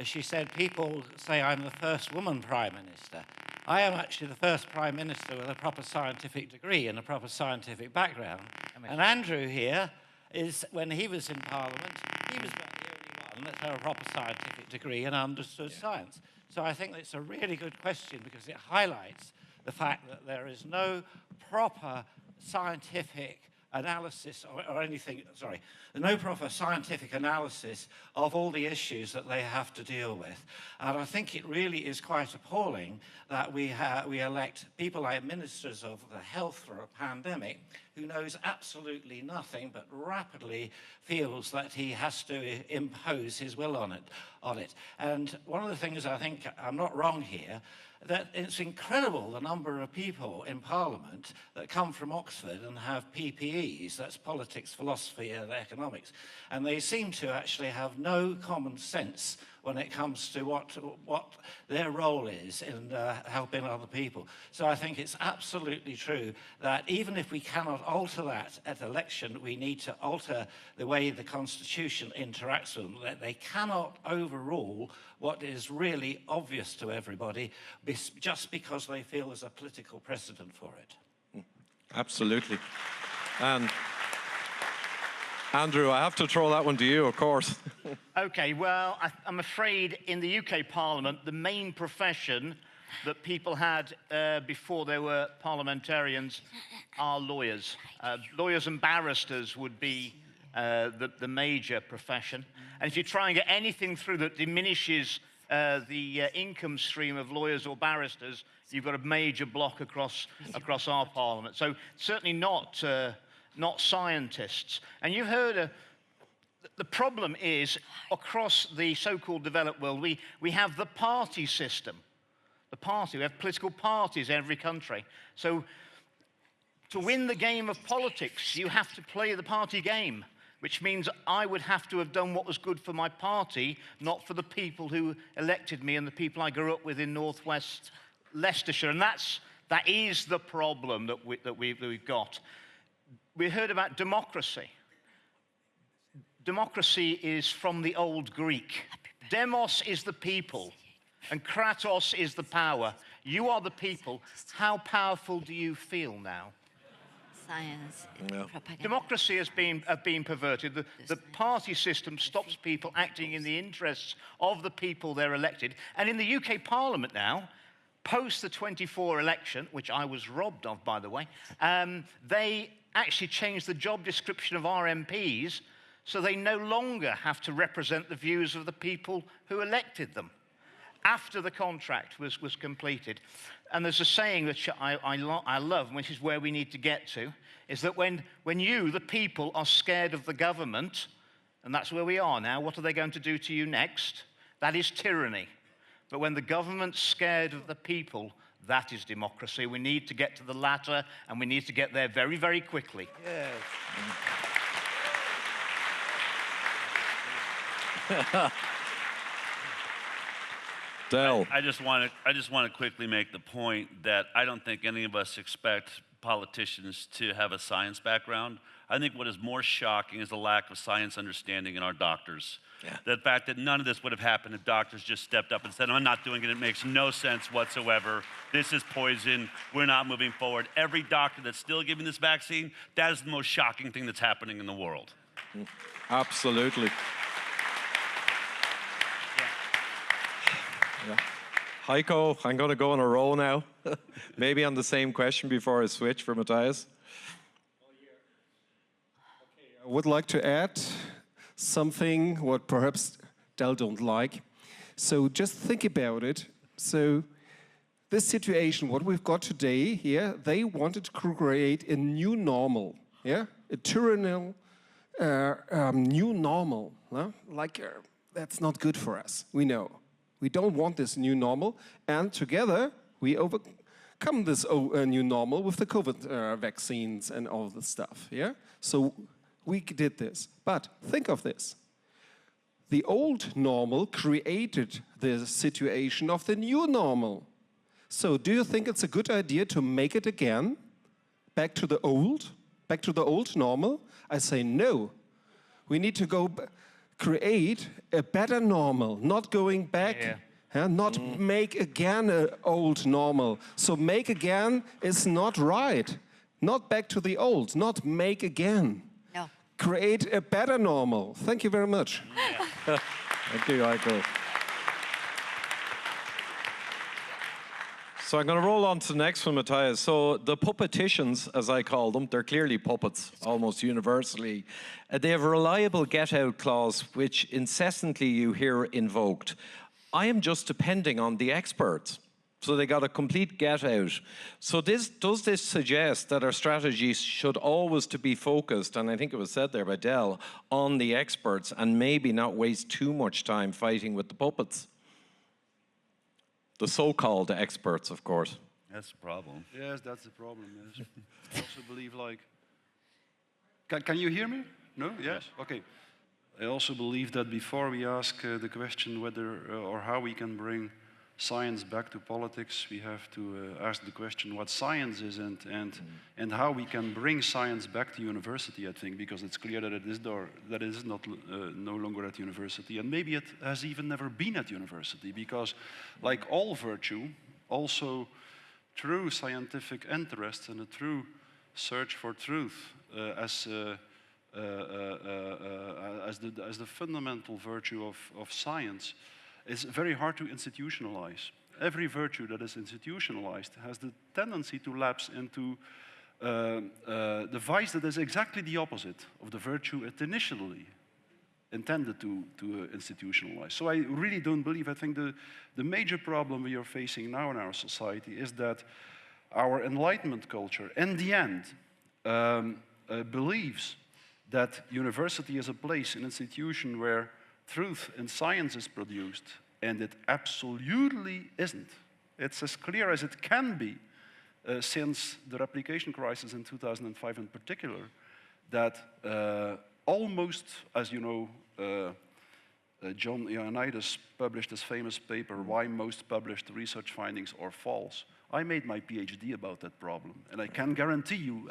She said, people say I'm the first woman Prime Minister. I am actually the first Prime Minister with a proper scientific degree and a proper scientific background. And Andrew here is, when he was in Parliament, he was about the only one that had a proper scientific degree and understood science. So I think it's a really good question because it highlights the fact that there is no proper scientific analysis or anything, sorry, no proper scientific analysis of all the issues that they have to deal with. And I think it really is quite appalling that we elect people like ministers of the health for a pandemic who knows absolutely nothing but rapidly feels that he has to impose his will on it. And one of the things I think I'm not wrong here, that it's incredible the number of people in Parliament that come from Oxford and have PPEs, that's politics, philosophy and economics, and they seem to actually have no common sense when it comes to what their role is in helping other people. So I think it's absolutely true that even if we cannot alter that at election, we need to alter the way the Constitution interacts with them, that they cannot overrule what is really obvious to everybody just because they feel there's a political precedent for it. Absolutely. And Andrew, I have to throw that one to you, of course. Okay, well, I'm afraid in the UK Parliament, the main profession that people had before they were parliamentarians are lawyers. Lawyers and barristers would be the major profession. And if you try and get anything through that diminishes the income stream of lawyers or barristers, you've got a major block across our Parliament. So certainly not scientists. And you've heard the problem is across the so-called developed world, we have the party system. We have political parties in every country. So to win the game of politics, you have to play the party game, which means I would have to have done what was good for my party, not for the people who elected me and the people I grew up with in northwest Leicestershire. And that is the problem that we've got. We heard about democracy. Democracy is from the old Greek. Demos is the people, and kratos is the power. You are the people. How powerful do you feel now? Science, propaganda. Democracy has been perverted. The party system stops people acting in the interests of the people they're elected. And in the UK Parliament now, post the 24 election, which I was robbed of, by the way, they actually changed the job description of our MPs so they no longer have to represent the views of the people who elected them after the contract was completed. And there's a saying that I love, which is where we need to get to, is that when you, the people, are scared of the government, and that's where we are now, what are they going to do to you next? That is tyranny. But when the government's scared of the people, that is democracy. We need to get to the latter, and we need to get there very, very quickly. Yes. Del. I just want to quickly make the point that I don't think any of us expect politicians to have a science background. I think what is more shocking is the lack of science understanding in our doctors. Yeah. The fact that none of this would have happened if doctors just stepped up and said, I'm not doing it, it makes no sense whatsoever. This is poison, we're not moving forward. Every doctor that's still giving this vaccine, that is the most shocking thing that's happening in the world. Absolutely. Yeah. Heiko, I'm going to go in a row now. Maybe on the same question before I switch for Matthias. I would like to add something what perhaps Del don't like. So just think about it. So this situation, what we've got today here, they wanted to create a new normal, yeah, a tyrannical new normal. Huh? That's not good for us. We know. We don't want this new normal, and together we overcome this new normal with the COVID vaccines and all this stuff. Yeah. So we did this, but think of this. The old normal created the situation of the new normal. So do you think it's a good idea to make it again? Back to the old normal? I say no. We need to go create a better normal, not going back Not make again an old normal. So make again is not right. Not back to the old, not make again. No. Create a better normal. Thank you very much. Thank you, Michael. So I'm going to roll on to the next one, Matthias. So the puppeticians, as I call them, they're clearly puppets, almost universally. They have a reliable get-out clause, which incessantly you hear invoked. I am just depending on the experts. So they got a complete get-out. So does this suggest that our strategies should always to be focused, and I think it was said there by Del, on the experts and maybe not waste too much time fighting with the puppets? The so-called experts, of course. That's the problem. Yes, that's the problem. Yes. I also believe, like, can you hear me? No? Yes. Okay. I also believe that before we ask the question whether or how we can bring science back to politics, we have to ask the question what science is and how we can bring science back to university, I think, because it's clear that it is not no longer at university, and maybe it has even never been at university, because like all virtue, also true scientific interest and a true search for truth as the fundamental virtue of science is very hard to institutionalize. Every virtue that is institutionalized has the tendency to lapse into the vice that is exactly the opposite of the virtue it initially intended to institutionalize. So I really don't believe, I think the major problem we are facing now in our society is that our Enlightenment culture, in the end, believes that university is a place, an institution where truth in science is produced, and it absolutely isn't. It's as clear as it can be since the replication crisis in 2005 in particular, that almost, as you know, John Ioannidis published his famous paper, Why Most Published Research Findings Are False. I made my PhD about that problem, and I can guarantee you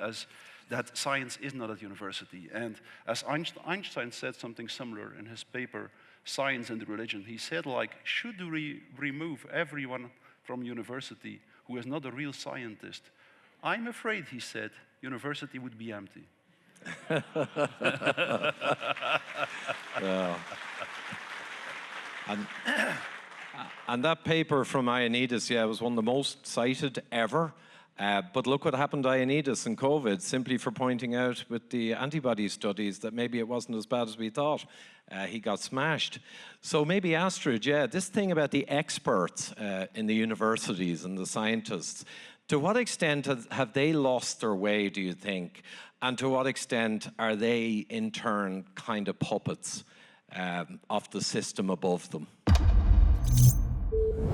that science is not at university. And as Einstein said something similar in his paper, Science and Religion, he said, like, should we remove everyone from university who is not a real scientist? I'm afraid, he said, university would be empty. Well, and that paper from Ioannidis, yeah, was one of the most cited ever. But look what happened to Ioannidis in COVID, simply for pointing out with the antibody studies that maybe it wasn't as bad as we thought. He got smashed. So maybe Astrid, yeah, this thing about the experts in the universities and the scientists, to what extent have they lost their way, do you think? And to what extent are they, in turn, kind of puppets of the system above them?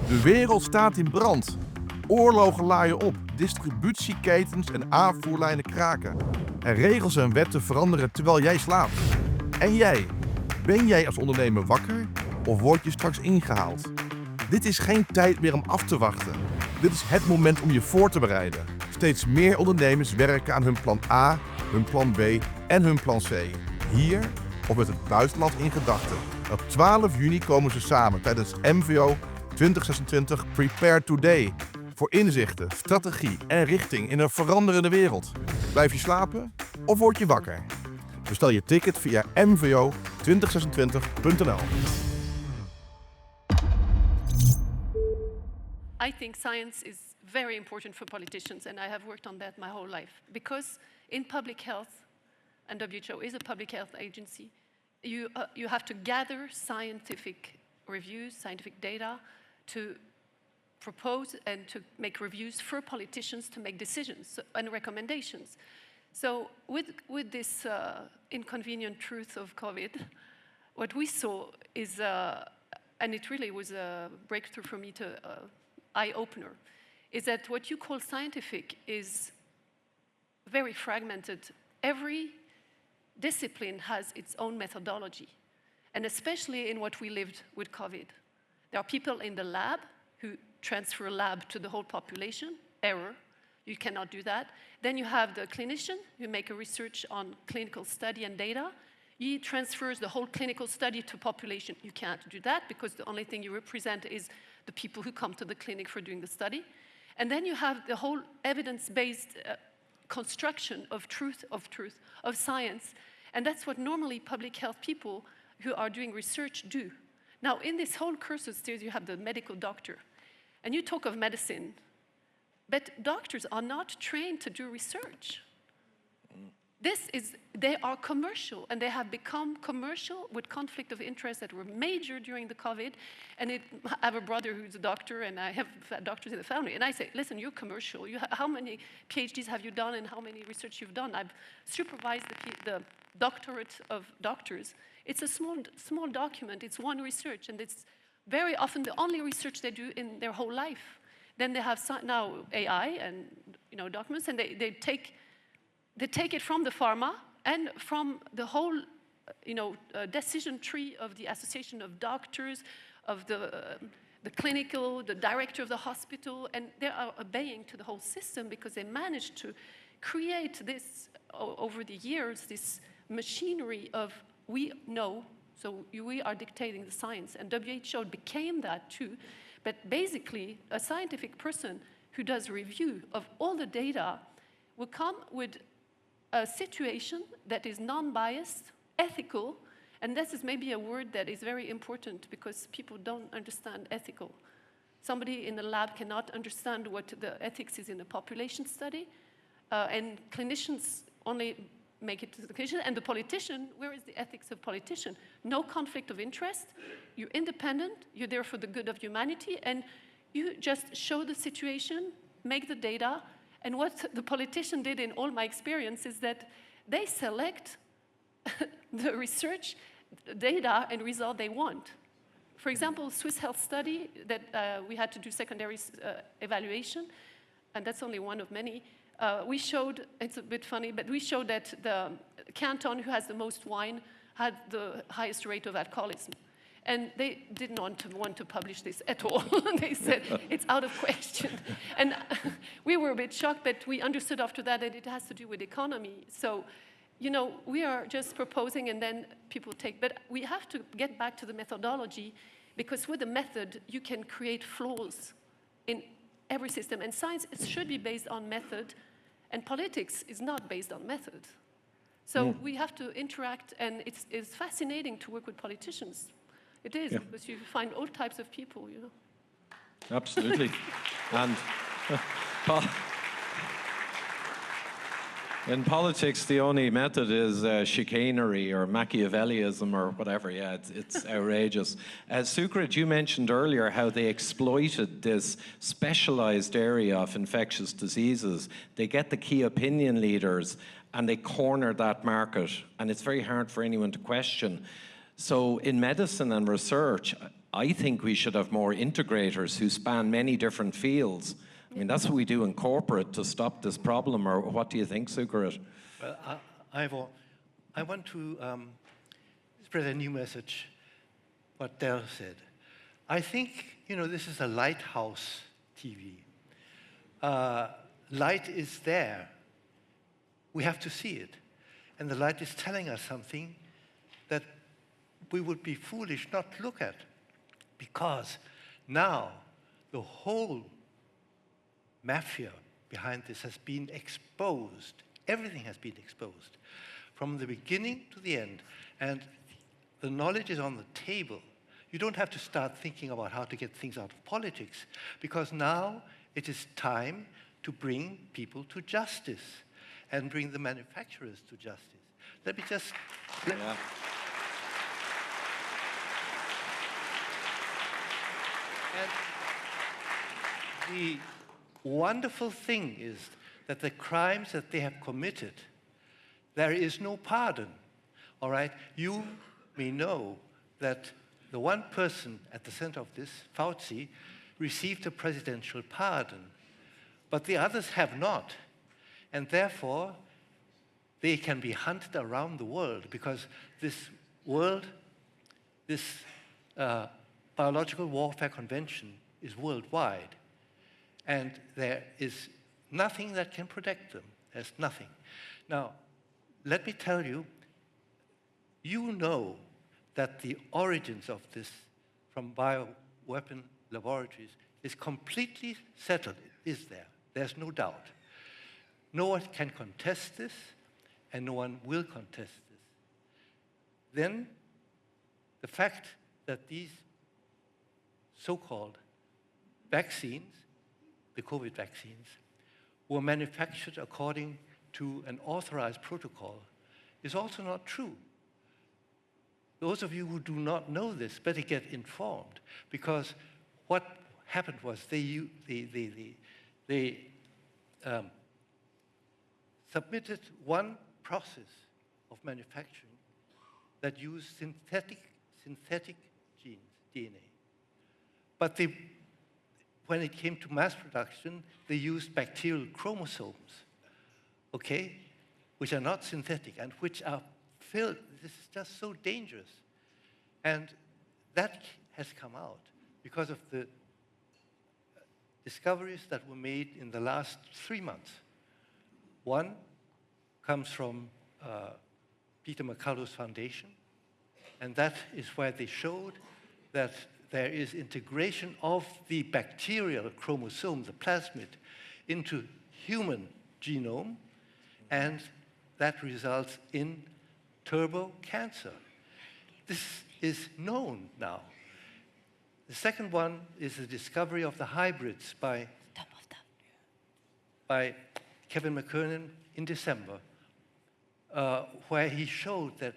De wereld staat in brand. Oorlogen laaien op, distributieketens en aanvoerlijnen kraken. En regels en wetten veranderen terwijl jij slaapt. En jij, ben jij als ondernemer wakker of word je straks ingehaald? Dit is geen tijd meer om af te wachten. Dit is het moment om je voor te bereiden. Steeds meer ondernemers werken aan hun plan A, hun plan B en hun plan C. Hier of met het buitenland in gedachten. Op 12 juni komen ze samen tijdens MVO 2026 Prepare Today. Voor inzichten, strategie en richting in een veranderende wereld. Blijf je slapen of word je wakker? Bestel je ticket via mvo2026.nl. I think science is very important for politicians, and I have worked on that my whole life. Because in public health, and WHO is a public health agency, you have to gather scientific reviews, scientific data, to propose and to make reviews for politicians to make decisions and recommendations. So with this inconvenient truth of COVID, what we saw is, and it really was a breakthrough for me, eye-opener, is that what you call scientific is very fragmented. Every discipline has its own methodology, and especially in what we lived with COVID. There are people in the lab who transfer lab to the whole population. Error. You cannot do that. Then you have the clinician who make a research on clinical study and data. He transfers the whole clinical study to population. You can't do that because the only thing you represent is the people who come to the clinic for doing the study. And then you have the whole evidence-based construction of truth, of science. And that's what normally public health people who are doing research do. Now, in this whole cursus, you have the medical doctor. And you talk of medicine, but doctors are not trained to do research. They are commercial, and they have become commercial with conflict of interest that were major during the COVID. And I have a brother who's a doctor, and I have doctors in the family. And I say, listen, you're commercial. How many PhDs have you done, and how many research you've done? I've supervised the doctorate of doctors. It's a small document. It's one research, and it's very often the only research they do in their whole life. Then they have now AI and documents, and they take it from the pharma and from the whole, decision tree of the association of doctors, of the clinical, the director of the hospital, and they are obeying to the whole system because they managed to create this, over the years, this machinery of we know, so we are dictating the science, and WHO became that too. But basically, a scientific person who does review of all the data will come with a situation that is non-biased, ethical, and this is maybe a word that is very important because people don't understand ethical. Somebody in the lab cannot understand what the ethics is in a population study, and clinicians only make it to the clinician, and the politician, where is the ethics of politician? No conflict of interest, you're independent, you're there for the good of humanity, and you just show the situation, make the data, and what the politician did in all my experience is that they select the research data and result they want. For example, Swiss Health Study that we had to do secondary evaluation, and that's only one of many. We showed, it's a bit funny, but we showed that the canton who has the most wine had the highest rate of alcoholism. And they didn't want to publish this at all. They said, it's out of question. And we were a bit shocked, but we understood after that it has to do with economy. So, we are just proposing and then people take. But we have to get back to the methodology because with the method, you can create flaws in every system. And science should be based on method, and politics is not based on method. So we have to interact, and it's fascinating to work with politicians. It is, because you find all types of people, Absolutely. And in politics, the only method is chicanery or Machiavellism or whatever. Yeah, it's outrageous. Sucharit, you mentioned earlier how they exploited this specialized area of infectious diseases. They get the key opinion leaders and they corner that market, and it's very hard for anyone to question. So in medicine and research, I think we should have more integrators who span many different fields. I mean, that's what we do in corporate to stop this problem, or what do you think, Sucharit? Well, I want to spread a new message, what Del said. I think, this is a Lighthouse TV. Light is there. We have to see it. And the light is telling us something that we would be foolish not to look at. Because now the whole mafia behind this has been exposed. Everything has been exposed from the beginning to the end. And the knowledge is on the table. You don't have to start thinking about how to get things out of politics, because now it is time to bring people to justice and bring the manufacturers to justice. Let me just... And the wonderful thing is that the crimes that they have committed, there is no pardon, all right? You may know that the one person at the center of this, Fauci, received a presidential pardon, but the others have not. And therefore, they can be hunted around the world because this Biological Warfare Convention is worldwide. And there is nothing that can protect them. There's nothing. Now, let me tell you, you know that the origins of this from bioweapon laboratories is completely settled. It is there. There's no doubt. No one can contest this, and no one will contest this. Then the fact that these so-called vaccines, the COVID vaccines, were manufactured according to an authorized protocol is also not true. Those of you who do not know this better get informed, because what happened was they submitted one process of manufacturing that used synthetic genes, DNA. But when it came to mass production, they used bacterial chromosomes, okay, which are not synthetic and which are filled. This is just so dangerous. And that has come out because of the discoveries that were made in the last 3 months. One comes from Peter McCullough's foundation, and that is where they showed that there is integration of the bacterial chromosome, the plasmid, into human genome, and that results in turbo cancer. This is known now. The second one is the discovery of the hybrids by Kevin McKernan in December, where he showed that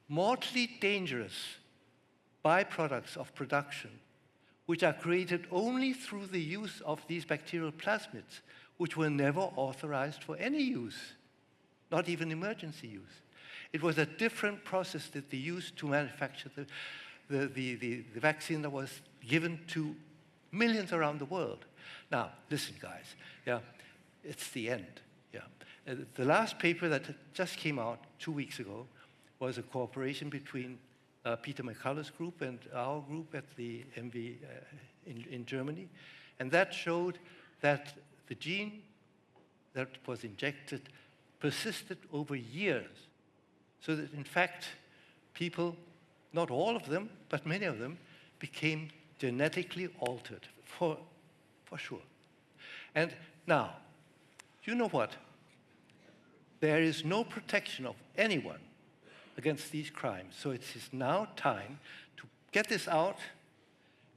mortally dangerous byproducts of production, which are created only through the use of these bacterial plasmids, which were never authorized for any use, not even emergency use. It was a different process that they used to manufacture the vaccine that was given to millions around the world. Now, listen, guys, yeah, it's the end. Yeah. The last paper that just came out 2 weeks ago was a cooperation between Peter McCullough's group and our group at the MV in Germany, and that showed that the gene that was injected persisted over years, so that in fact people, not all of them, but many of them, became genetically altered for sure. And now, you know what? There is no protection of anyone against these crimes. So it is now time to get this out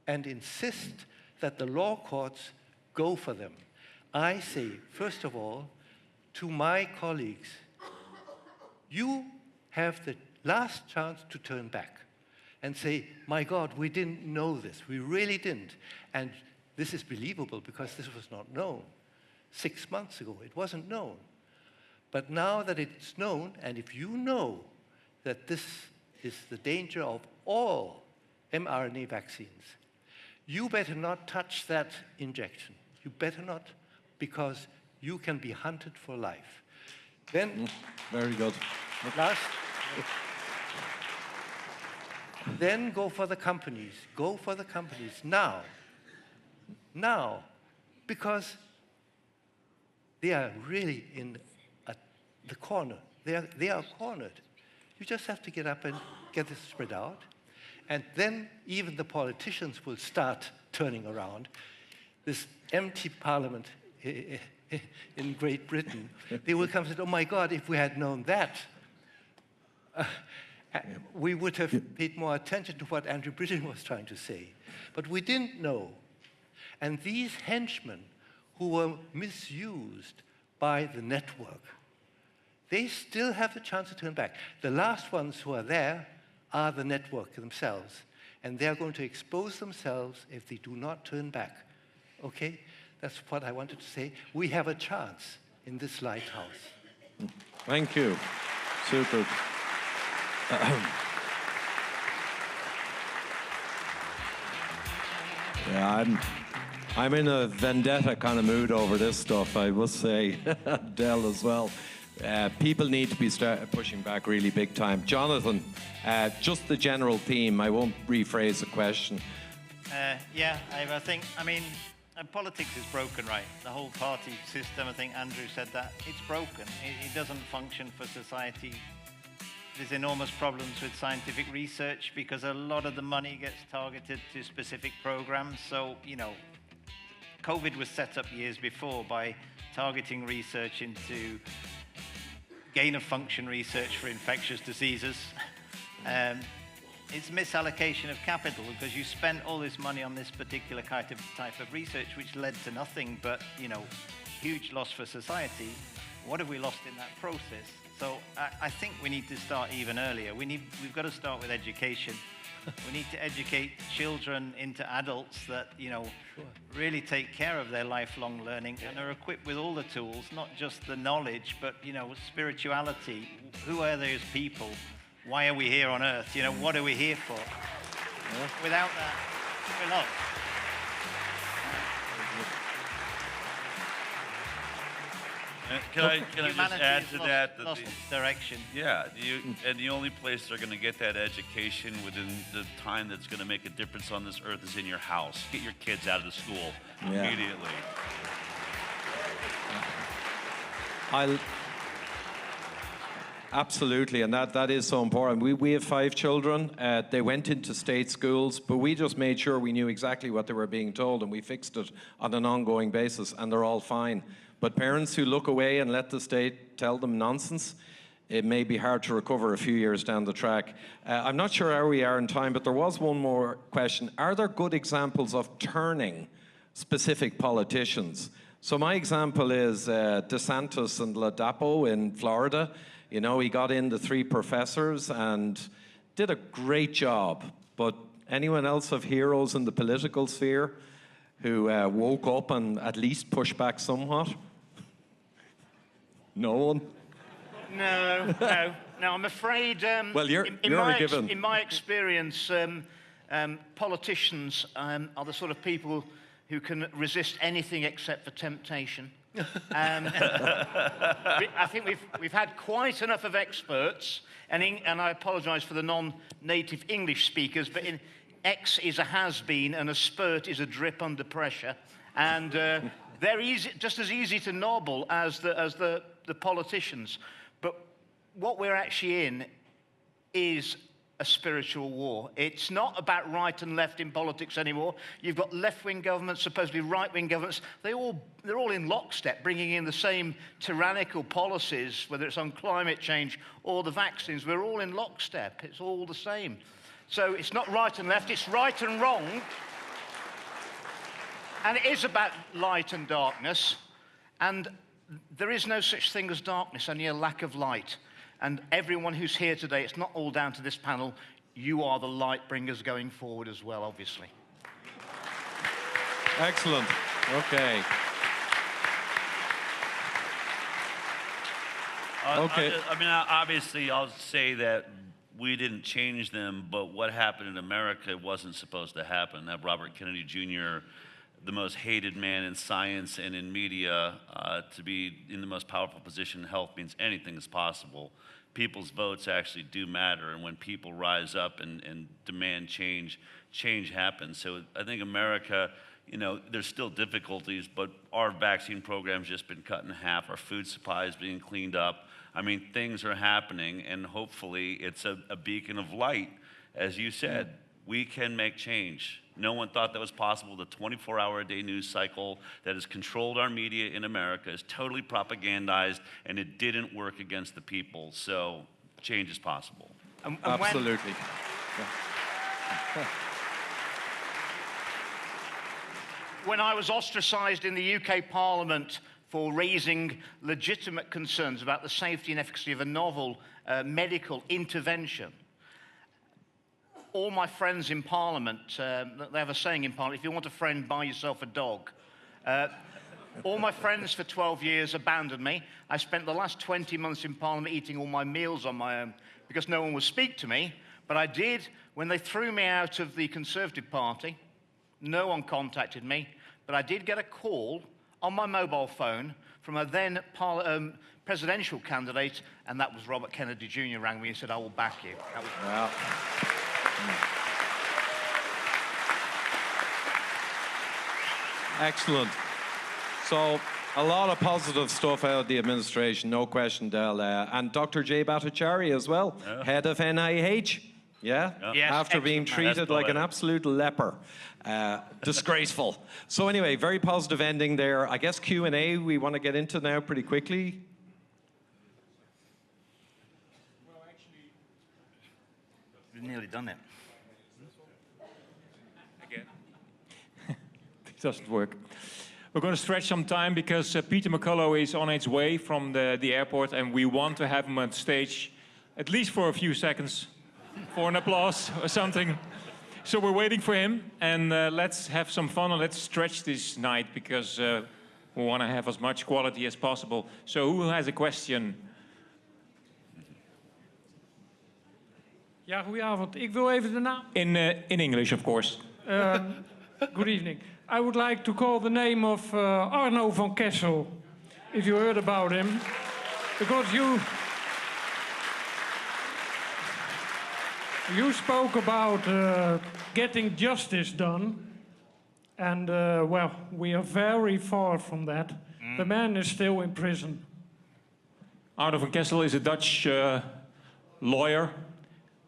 and insist that the law courts go for them. I say, first of all, to my colleagues, you have the last chance to turn back and say, my God, we didn't know this. We really didn't. And this is believable because this was not known. 6 months ago, it wasn't known. But now that it's known, and if you know that this is the danger of all mRNA vaccines, you better not touch that injection. You better not, because you can be hunted for life. Then, very good. Last, then go for the companies. Go for the companies now. Now, because they are really in the corner. They are cornered. You just have to get up and get this spread out. And then even the politicians will start turning around. This empty parliament in Great Britain, they will come and say, oh my God, if we had known that, we would have paid more attention to what Andrew Bridgen was trying to say. But we didn't know. And these henchmen who were misused by the network, they still have the chance to turn back. The last ones who are there are the network themselves. And they're going to expose themselves if they do not turn back. Okay? That's what I wanted to say. We have a chance in this lighthouse. Thank you. Super. Yeah, I'm in a vendetta kind of mood over this stuff, I must say. Del as well. People need to be pushing back really big time. Jonathan, just the general theme. I won't rephrase the question. Yeah, I think, politics is broken, right? The whole party system, I think Andrew said that, it's broken. It doesn't function for society there's enormous problems with scientific research because a lot of the money gets targeted to specific programs. So, you know, COVID was set up years before by targeting research into gain-of-function research for infectious diseases. It's misallocation of capital because you spent all this money on this particular type of research, which led to nothing but, you know, huge loss for society. What have we lost in that process? So I think we need to start even earlier. We've got to start with education. We need to educate children into adults that, you know, really take care of their lifelong learning and are equipped with all the tools, not just the knowledge, but, you know, spirituality. Who are those people? Why are we here on Earth? You know, what are we here for? Without that, we're lost. Can I just add to that? Lost its direction. Yeah, and the only place they're going to get that education within the time that's going to make a difference on this earth is in your house. Get your kids out of the school immediately. Absolutely, and that is so important. We have 5 children. They went into state schools, but we just made sure we knew exactly what they were being told, and we fixed it on an ongoing basis, and they're all fine. But parents who look away and let the state tell them nonsense, it may be hard to recover a few years down the track. I'm not sure how we are in time, but there was one more question. Are there good examples of turning specific politicians? So my example is DeSantis and Ladapo in Florida. You know, he got in the 3 professors and did a great job. But anyone else have heroes in the political sphere who woke up and at least pushed back somewhat? No one? No. I'm afraid. Well, you're a given. In my experience, politicians are the sort of people who can resist anything except for temptation. I think we've had quite enough of experts, and I apologise for the non-native English speakers, but X is a has-been and a spurt is a drip under pressure, and they're just as easy to nobble as the politicians. But what we're actually in is a spiritual war. It's not about right and left in politics anymore. You've got left-wing governments, supposedly right-wing governments. They're all in lockstep, bringing in the same tyrannical policies, whether it's on climate change or the vaccines. We're all in lockstep. It's all the same. So it's not right and left, it's right and wrong. And it is about light and darkness. And there is no such thing as darkness, only a lack of light. And everyone who's here today, it's not all down to this panel, you are the light bringers going forward as well, obviously. Excellent. Okay. Obviously, I'll say that we didn't change them, but what happened in America wasn't supposed to happen. That Robert Kennedy Jr., the most hated man in science and in media, to be in the most powerful position in health means anything is possible. People's votes actually do matter, and when people rise up and demand change, change happens. So I think America, you know, there's still difficulties, but our vaccine program's just been cut in half. Our food supply is being cleaned up. I mean, things are happening, and hopefully it's a beacon of light. As you said, we can make change. No one thought that was possible. The 24-hour-a-day news cycle that has controlled our media in America is totally propagandized, and it didn't work against the people. So change is possible. Absolutely. When I was ostracised in the UK Parliament for raising legitimate concerns about the safety and efficacy of a novel medical intervention, all my friends in Parliament, they have a saying in Parliament, if you want a friend, buy yourself a dog. All my friends for 12 years abandoned me. I spent the last 20 months in Parliament eating all my meals on my own because no one would speak to me. But I did, when they threw me out of the Conservative Party, no one contacted me, but I did get a call on my mobile phone from a then presidential candidate, and that was Robert Kennedy Jr. rang me and said, I will back you. That was wow. Excellent. So A lot of positive stuff out of the administration, no question, Del. And Dr. Jay Bhattacharya as well, head of NIH. Yeah? Yes, After being excellent. treated like an absolute leper. Disgraceful. So anyway, very positive ending there. I guess Q&A we want to get into now pretty quickly. We've nearly done it. Again. It doesn't work. We're going to stretch some time because Peter McCullough is on his way from the airport, and we want to have him on stage at least for a few seconds for an applause or something. So we're waiting for him, and let's have some fun and let's stretch this night because we want to have as much quality as possible. So who has a question? Ja, goedenavond. Ik wil even de naam... In English, of course. Good evening. I would like to call the name of Arno van Kessel, if you heard about him, because you spoke about getting justice done, and well, we are very far from that. The man is still in prison. Arno van Kessel is a Dutch lawyer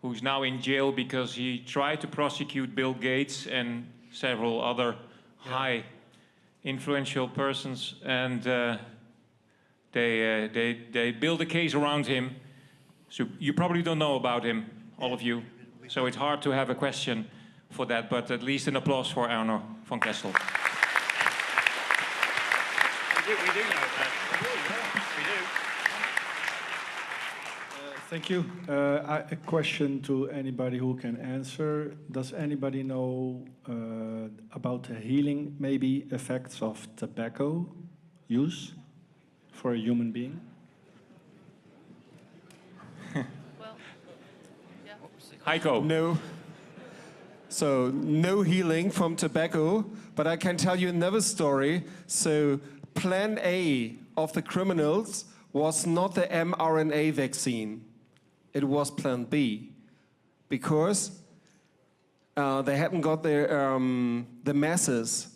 who's now in jail because he tried to prosecute Bill Gates and several other high influential persons, and they build a case around him. So you probably don't know about him, all of you. So it's hard to have a question for that, but at least an applause for Arno van Kessel. We do know that. We do. Thank you. A question to anybody who can answer. Does anybody know about the healing, maybe, effects of tobacco use for a human being? Heiko. No. So, no healing from tobacco, but I can tell you another story. So, plan A of the criminals was not the mRNA vaccine. It was plan B, because they hadn't got the masses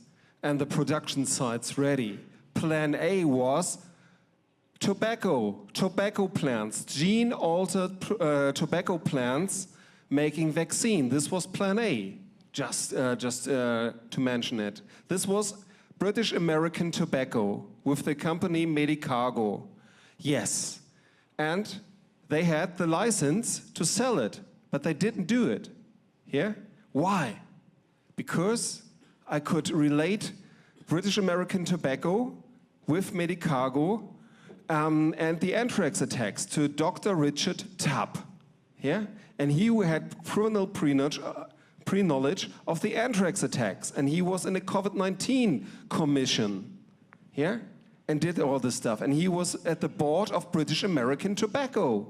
and the production sites ready. Plan A was tobacco plants, gene-altered tobacco plants making vaccine. This was plan A, just to mention it. This was British American Tobacco with the company Medicago. Yes, and they had the license to sell it, but they didn't do it. Yeah? Why? Because I could relate British American Tobacco with Medicago and the anthrax attacks to Dr. Richard Tapp. Yeah? And he had criminal pre-knowledge of the anthrax attacks, and he was in the COVID-19 commission. Yeah? And did all this stuff. And he was at the board of British American Tobacco.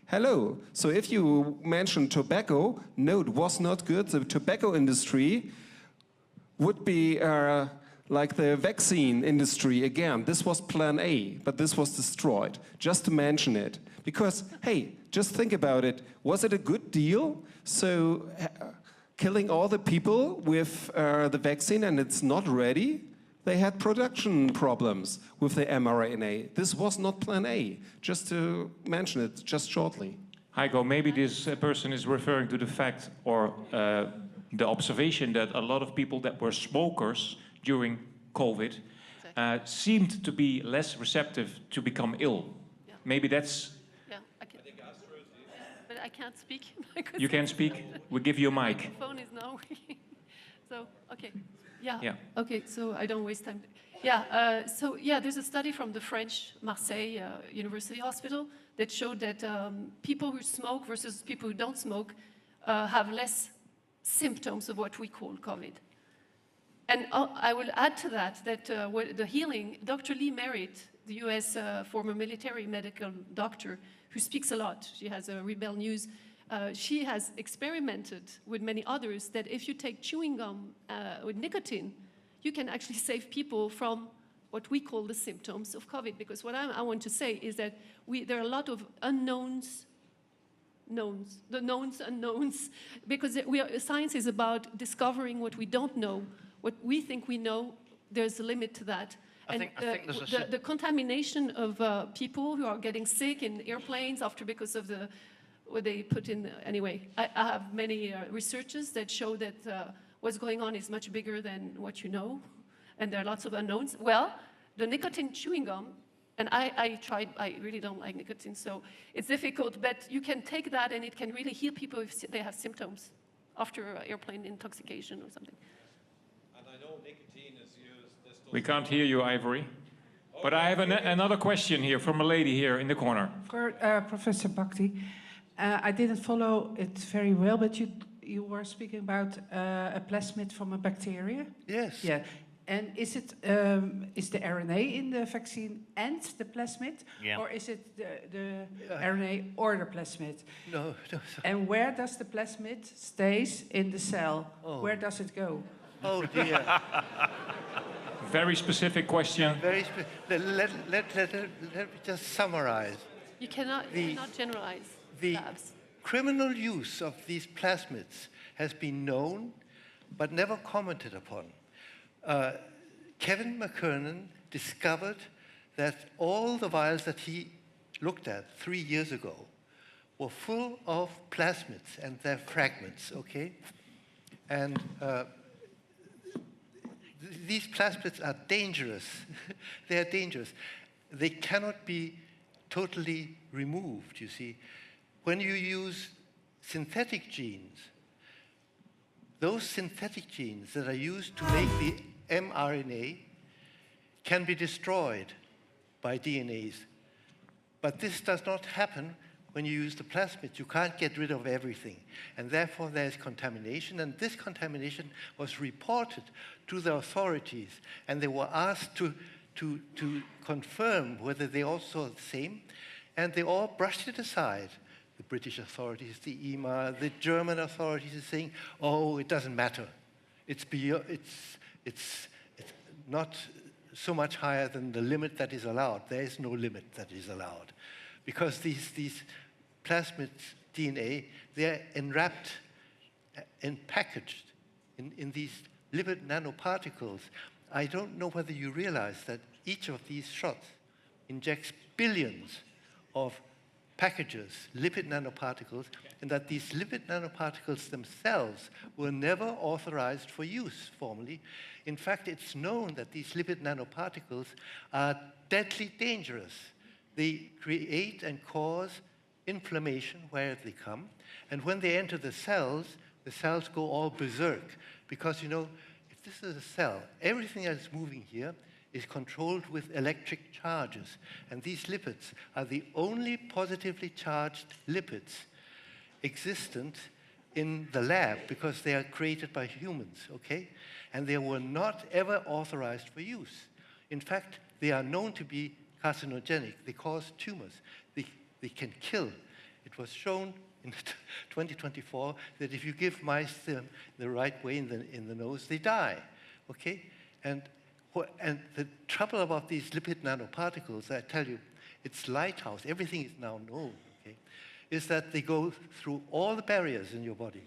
Hello. So if you mention tobacco, no, it was not good. The tobacco industry would be like the vaccine industry again. This was plan A, but this was destroyed. Just to mention it. Because, hey, just think about it. Was it a good deal? So killing all the people with the vaccine and it's not ready? They had production problems with the mRNA. This was not plan A, just to mention it just shortly. Heiko, maybe this person is referring to the fact or the observation that a lot of people that were smokers during COVID seemed to be less receptive to become ill. Yeah. Maybe that's... Yeah, I can. But I can't speak. You can speak? We'll give you a mic. The phone is now working. So, okay. Yeah. Yeah. Okay, so I don't waste time. Yeah, there's a study from the French Marseille University Hospital that showed that people who smoke versus people who don't smoke have less symptoms of what we call COVID. And I will add to that the healing, Dr. Lee Merritt, the US former military medical doctor who speaks a lot, she has a Rebel News, she has experimented with many others that if you take chewing gum with nicotine, you can actually save people from what we call the symptoms of COVID. Because what I want to say is that there are a lot of unknowns, the knowns, unknowns, because science is about discovering what we don't know. What we think we know, there's a limit to that. And I think there's a the contamination of people who are getting sick in airplanes after because of the what they put in. Anyway, I have many researches that show that what's going on is much bigger than what you know, and there are lots of unknowns. Well, the nicotine chewing gum, and I tried. I really don't like nicotine, so it's difficult. But you can take that, and it can really heal people if they have symptoms after airplane intoxication or something. And I know nicotine is used. We can't hear you, Ivory. But I have another question here from a lady here in the corner. For Professor Bhakdi. I didn't follow it very well, but you were speaking about a plasmid from a bacteria? Yes. Yeah. And is it is the RNA in the vaccine and the plasmid? Yeah. Or is it the RNA or the plasmid? No. And where does the plasmid stays in the cell? Oh. Where does it go? Oh dear. Very specific question. Let me just summarize. You cannot generalize. The criminal use of these plasmids has been known, but never commented upon. Kevin McKernan discovered that all the vials that he looked at 3 years ago were full of plasmids and their fragments, okay? And these plasmids are dangerous. They are dangerous. They cannot be totally removed, you see. When you use synthetic genes, those synthetic genes that are used to make the mRNA can be destroyed by DNAs. But this does not happen when you use the plasmids. You can't get rid of everything. And therefore, there's contamination. And this contamination was reported to the authorities. And they were asked to confirm whether they all saw the same. And they all brushed it aside. The British authorities, the EMA, the German authorities are saying, oh, it doesn't matter. It's not so much higher than the limit that is allowed. There is no limit that is allowed. Because these plasmid DNA, they're enwrapped and packaged in these lipid nanoparticles. I don't know whether you realize that each of these shots injects billions of packages, lipid nanoparticles, and that these lipid nanoparticles themselves were never authorized for use formally. In fact, it's known that these lipid nanoparticles are deadly dangerous. They create and cause inflammation where they come, and when they enter the cells go all berserk, because, you know, if this is a cell, everything that is moving here is controlled with electric charges. And these lipids are the only positively charged lipids existent in the lab because they are created by humans, okay? And they were not ever authorized for use. In fact, they are known to be carcinogenic. They cause tumors. They can kill. It was shown in 2024 that if you give mice them the right way in the nose, they die, okay? And the trouble about these lipid nanoparticles, I tell you, it's lighthouse. Everything is now known, okay? Is that they go through all the barriers in your body.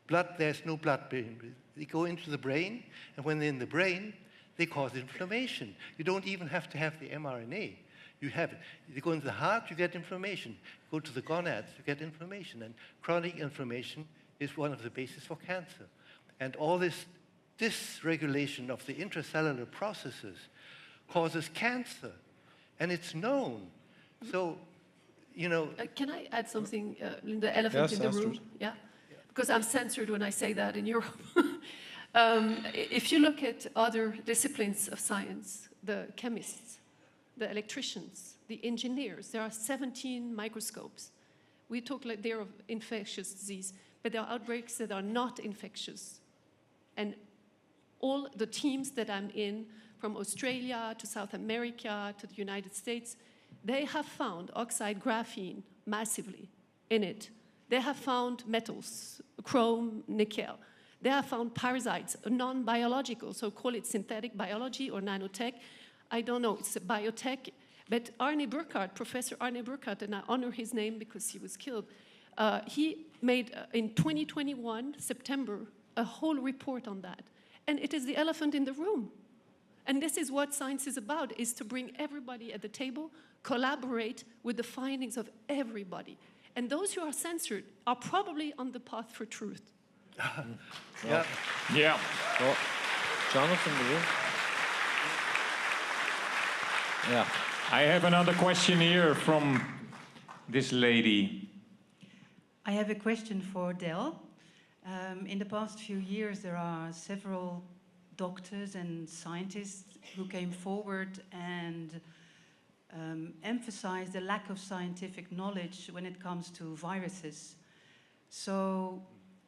Blood, there's no blood brain. They go into the brain, and when they're in the brain, they cause inflammation. You don't even have to have the mRNA. You have it. You go into the heart, you get inflammation. Go to the gonads, you get inflammation. And chronic inflammation is one of the bases for cancer. And all this dysregulation of the intracellular processes causes cancer, and it's known. So, you know... Can I add something, the elephant in the room? Yeah? Because I'm censored when I say that in Europe. If you look at other disciplines of science, the chemists, the electricians, the engineers, there are 17 microscopes. We talk like they're of infectious disease, but there are outbreaks that are not infectious. And all the teams that I'm in, from Australia to South America to the United States, they have found oxide graphene massively in it. They have found metals, chrome, nickel. They have found parasites, non-biological, so call it synthetic biology or nanotech. I don't know, it's a biotech. But Arne Burkhardt, Professor Arne Burkhardt, and I honor his name because he was killed, he made, in 2021, September, a whole report on that. And it is the elephant in the room. And this is what science is about, is to bring everybody at the table, collaborate with the findings of everybody. And those who are censored are probably on the path for truth. Yeah. Yeah. Well, Jonathan, do you? Yeah. I have another question here from this lady. I have a question for Del. In the past few years, there are several doctors and scientists who came forward and emphasized the lack of scientific knowledge when it comes to viruses. So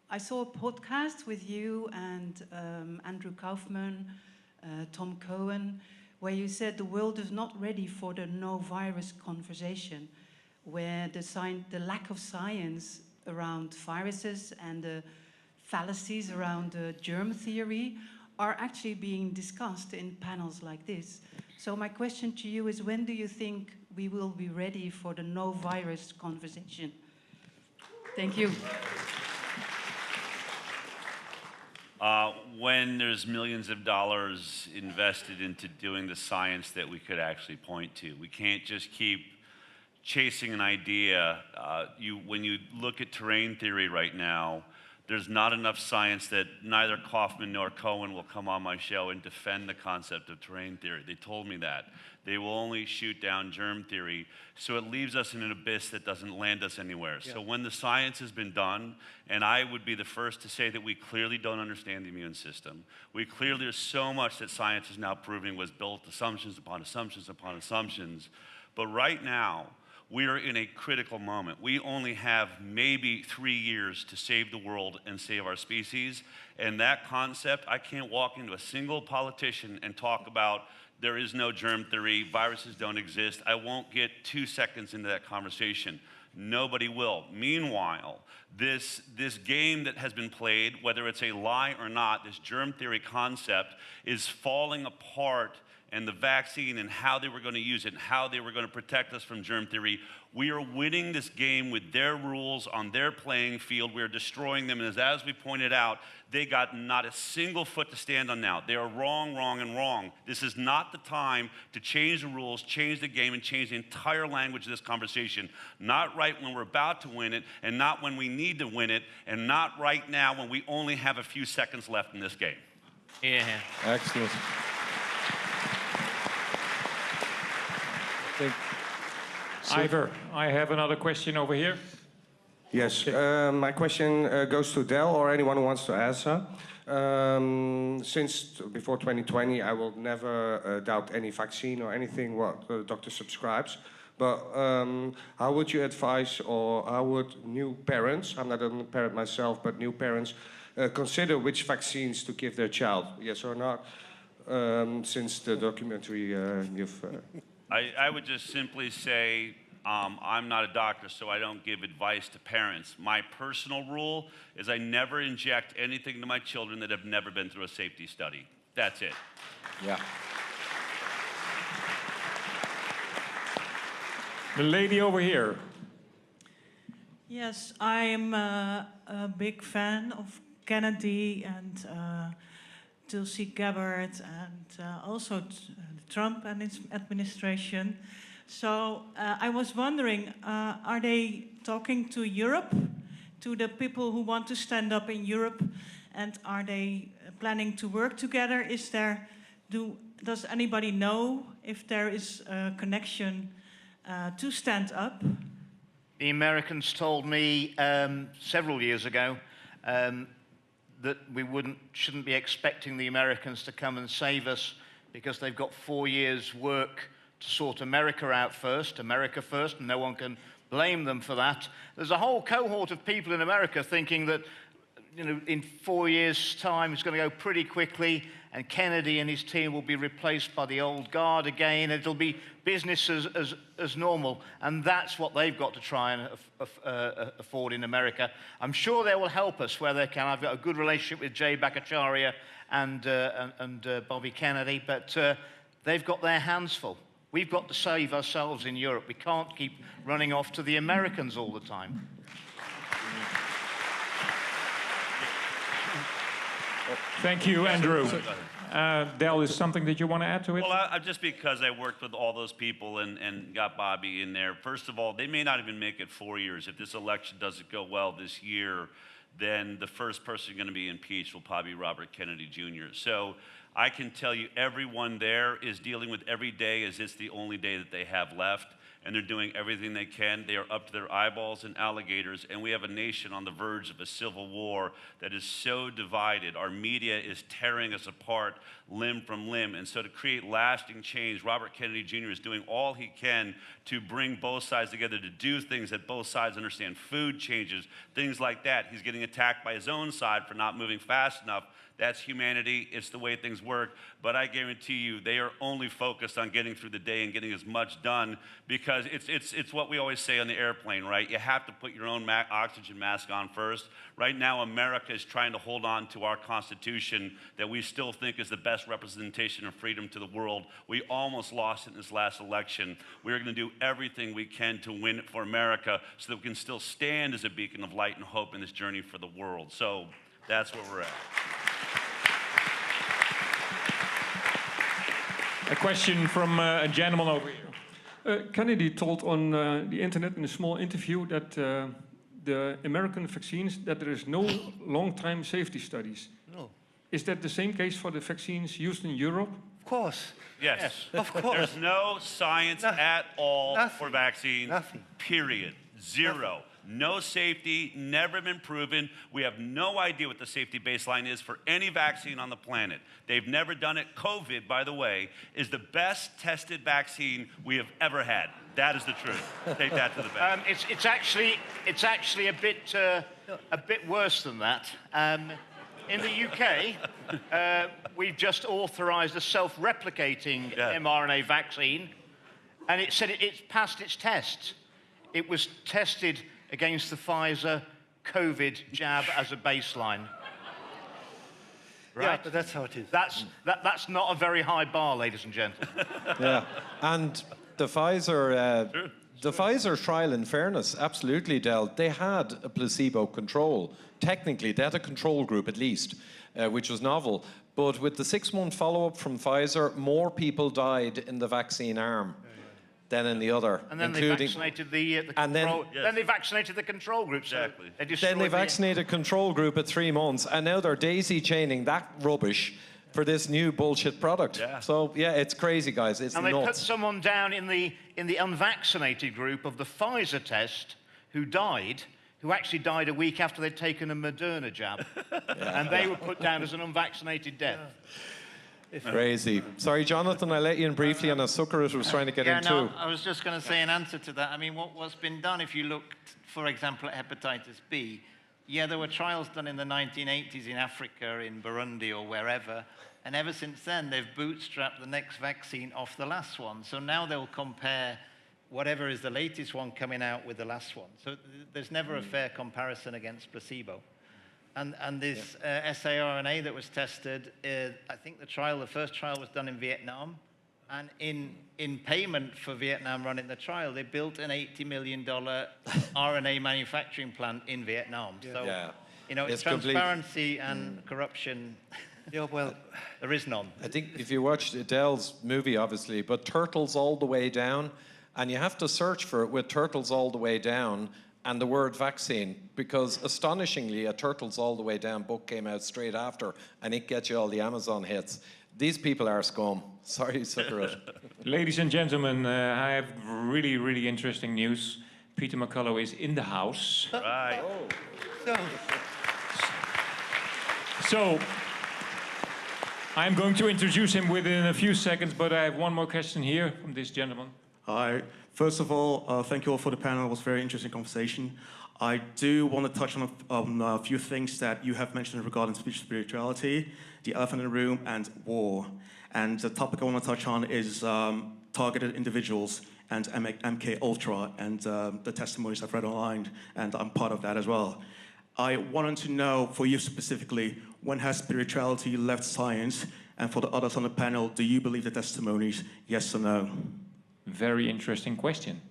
I saw a podcast with you and Andrew Kaufman, Tom Cohen, where you said the world is not ready for the no-virus conversation, where the lack of science around viruses and the fallacies around germ theory are actually being discussed in panels like this. So my question to you is, when do you think we will be ready for the no-virus conversation? Thank you. When there's millions of dollars invested into doing the science that we could actually point to. We can't just keep chasing an idea. When you look at terrain theory right now, there's not enough science that neither Kaufman nor Cohen will come on my show and defend the concept of terrain theory. They told me that. They will only shoot down germ theory, so it leaves us in an abyss that doesn't land us anywhere. Yeah. So when the science has been done, and I would be the first to say that we clearly don't understand the immune system. There's so much that science is now proving was built assumptions upon assumptions upon assumptions. But right now, we are in a critical moment. We only have maybe 3 years to save the world and save our species. And that concept, I can't walk into a single politician and talk about there is no germ theory, viruses don't exist. I won't get 2 seconds into that conversation. Nobody will. Meanwhile, this game that has been played, whether it's a lie or not, this germ theory concept is falling apart, and the vaccine and how they were going to use it and how they were going to protect us from germ theory. We are winning this game with their rules on their playing field. We are destroying them. And as we pointed out, they got not a single foot to stand on now. They are wrong, wrong, and wrong. This is not the time to change the rules, change the game, and change the entire language of this conversation. Not right when we're about to win it, and not when we need to win it, and not right now when we only have a few seconds left in this game. Yeah. Excellent. Ivor, I have another question over here. Yes, my question goes to Del or anyone who wants to answer. Since before 2020, I will never doubt any vaccine or anything what the doctor subscribes. But how would you advise, or how would new parents, I'm not a parent myself, but new parents, consider which vaccines to give their child, yes or not, since the documentary you've... I would just simply say, I'm not a doctor, so I don't give advice to parents. My personal rule is I never inject anything to my children that have never been through a safety study. That's it. Yeah. The lady over here. Yes, I'm a big fan of Kennedy and Tulsi Gabbard and also Trump and his administration. So I was wondering, are they talking to Europe, to the people who want to stand up in Europe, and are they planning to work together? Does anybody know if there is a connection to stand up? The Americans told me several years ago that we shouldn't be expecting the Americans to come and save us because they've got 4 years' work to sort America out first, and no one can blame them for that. There's a whole cohort of people in America thinking that, in 4 years' time it's going to go pretty quickly, and Kennedy and his team will be replaced by the old guard again, and it'll be business as normal. And that's what they've got to try and afford in America. I'm sure they will help us where they can. I've got a good relationship with Jay Bhattacharya and Bobby Kennedy, but they've got their hands full. We've got to save ourselves in Europe. We can't keep running off to the Americans all the time. Thank you, Andrew. Del, is something that you want to add to it? Well, just because I worked with all those people and got Bobby in there, first of all, they may not even make it 4 years. If this election doesn't go well this year, then the first person going to be impeached will probably be Robert Kennedy Jr. So I can tell you everyone there is dealing with every day as it's the only day that they have left. And they're doing everything they can. They are up to their eyeballs in alligators, and we have a nation on the verge of a civil war that is so divided. Our media is tearing us apart limb from limb, and so to create lasting change, Robert Kennedy Jr. is doing all he can to bring both sides together, to do things that both sides understand, food changes, things like that. He's getting attacked by his own side for not moving fast enough. That's humanity. It's the way things work. But I guarantee you, they are only focused on getting through the day and getting as much done, because it's what we always say on the airplane, right? You have to put your own oxygen mask on first. Right now, America is trying to hold on to our Constitution that we still think is the best representation of freedom to the world. We almost lost it in this last election. We're going to do everything we can to win it for America so that we can still stand as a beacon of light and hope in this journey for the world. So that's where we're at. A question from a gentleman over here. Kennedy told on the internet in a small interview that the American vaccines, that there is no long-term safety studies. No. Is that the same case for the vaccines used in Europe? Of course. Yes. Of course. There's no science at all for vaccines. Nothing. Period. Zero. No safety, never been proven. We have no idea what the safety baseline is for any vaccine on the planet. They've never done it. COVID, by the way, is the best tested vaccine we have ever had. That is the truth. Take that to the bank. It's actually a bit worse than that. In the UK, we've just authorised a self-replicating mRNA vaccine, and it said it's passed its tests. It was tested against the Pfizer COVID jab as a baseline. Right? Yeah, but that's how it is. That's not a very high bar, ladies and gentlemen. Yeah, and the Pfizer trial, in fairness, absolutely, Del, they had a placebo control. Technically, they had a control group at least, which was novel. But with the 6-month follow-up from Pfizer, more people died in the vaccine arm than in the other, And then they vaccinated the control. Then they vaccinated the control group. Exactly. So then they vaccinated control group at 3 months, and now they're daisy chaining that rubbish for this new bullshit product. Yeah. So yeah, it's crazy, guys. It's and nuts. they put someone down in the unvaccinated group of the Pfizer test who actually died a week after they'd taken a Moderna jab, and they were put down as an unvaccinated death. It's crazy. Sorry, Jonathan, I let you in briefly, and Sucharit was trying to get in too. I was just going to say in answer to that, I mean, what's been done, if you look, for example, at hepatitis B, there were trials done in the 1980s in Africa, in Burundi or wherever, and ever since then, they've bootstrapped the next vaccine off the last one. So now they'll compare whatever is the latest one coming out with the last one. So there's never a fair comparison against placebo. And this siRNA that was tested, I think the first trial was done in Vietnam. And in payment for Vietnam running the trial, they built an $80 million RNA manufacturing plant in Vietnam. So, it's transparency and corruption. Yeah, well, there is none. I think if you watched Adele's movie, obviously, but Turtles All the Way Down, and you have to search for it with Turtles All the Way Down and the word vaccine, because astonishingly, a Turtles All the Way Down book came out straight after, and it gets you all the Amazon hits. These people are scum. Sorry, Sucharit. Ladies and gentlemen, I have really, really interesting news. Peter McCullough is in the house. Right. So, I'm going to introduce him within a few seconds, but I have one more question here from this gentleman. Hi. First of all, thank you all for the panel. It was a very interesting conversation. I do want to touch on a few things that you have mentioned regarding spirituality, the elephant in the room, and war. And the topic I want to touch on is targeted individuals and MK Ultra and the testimonies I've read online, and I'm part of that as well. I wanted to know, for you specifically, when has spirituality left science? And for the others on the panel, do you believe the testimonies, yes or no? Very interesting question.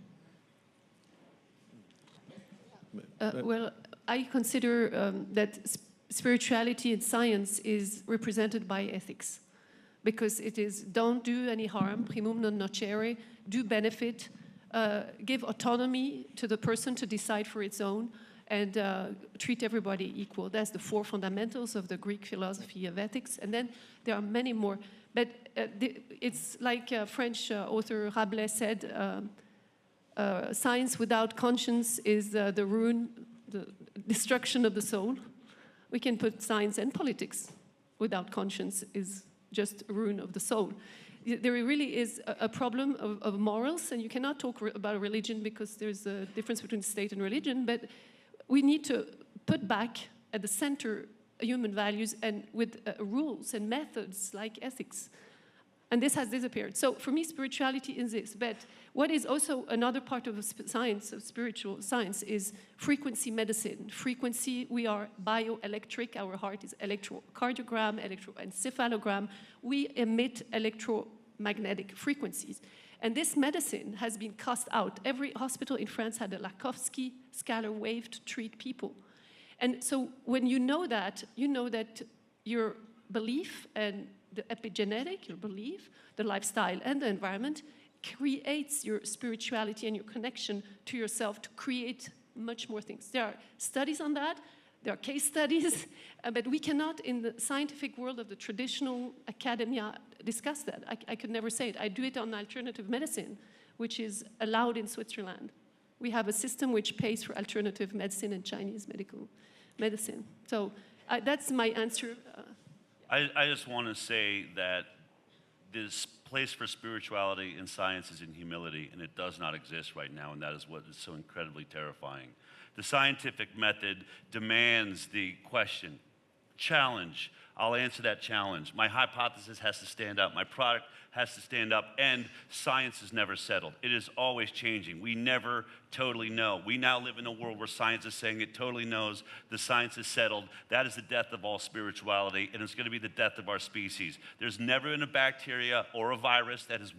Well, I consider that spirituality in science is represented by ethics. because it is don't do any harm, primum non nocere, do benefit, give autonomy to the person to decide for its own, and treat everybody equal. That's the 4 fundamentals of the Greek philosophy of ethics. And then there are many more. But it's like French author Rabelais said, science without conscience is the ruin, the destruction of the soul. We can put science and politics without conscience is just ruin of the soul. There really is a problem of morals, and you cannot talk about religion because there's a difference between state and religion, but we need to put back at the center human values and with rules and methods like ethics. And this has disappeared. So for me, spirituality is this. But what is also another part of science, of spiritual science, is frequency medicine. Frequency, we are bioelectric. Our heart is electrocardiogram, electroencephalogram. We emit electromagnetic frequencies. And this medicine has been cast out. Every hospital in France had a Lakowski scalar wave to treat people. And so when you know that your belief and the epigenetic, your belief, the lifestyle, and the environment creates your spirituality and your connection to yourself to create much more things. There are studies on that. There are case studies, but we cannot, in the scientific world of the traditional academia, discuss that. I could never say it. I do it on alternative medicine, which is allowed in Switzerland. We have a system which pays for alternative medicine and Chinese medical medicine. So that's my answer. I just want to say that this place for spirituality in science is in humility, and it does not exist right now, and that is what is so incredibly terrifying. The scientific method demands the question, challenge. I'll answer that challenge. My hypothesis has to stand up. My product has to stand up, and science is never settled. It is always changing. We never totally know. We now live in a world where science is saying it totally knows. The science is settled. That is the death of all spirituality, and it's going to be the death of our species. There's never been a bacteria or a virus that has,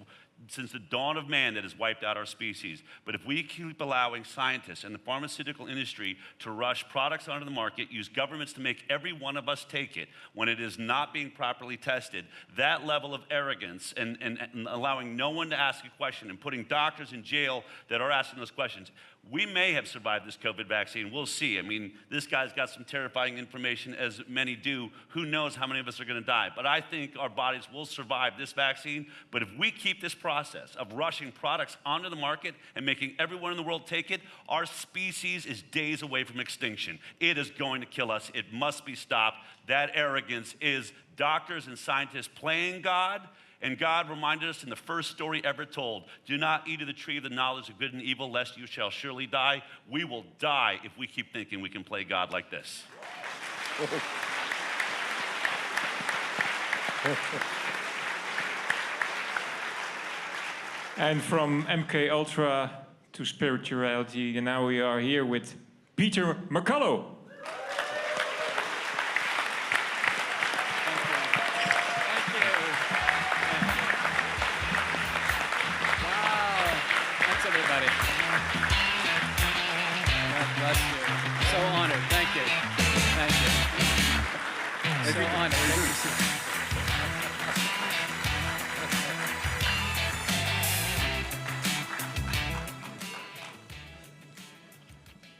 since the dawn of man, that has wiped out our species. But if we keep allowing scientists and the pharmaceutical industry to rush products onto the market, use governments to make every one of us take it when it is not being properly tested, that level of arrogance and allowing no one to ask a question and putting doctors in jail that are asking those questions, we may have survived this COVID vaccine. We'll see. I mean, this guy's got some terrifying information, as many do. Who knows how many of us are going to die? But I think our bodies will survive this vaccine. But if we keep this process of rushing products onto the market and making everyone in the world take it, our species is days away from extinction. It is going to kill us. It must be stopped. That arrogance is doctors and scientists playing God. And God reminded us in the first story ever told, do not eat of the tree of the knowledge of good and evil, lest you shall surely die. We will die if we keep thinking we can play God like this. And from MK Ultra to spirituality, and now we are here with Peter McCullough.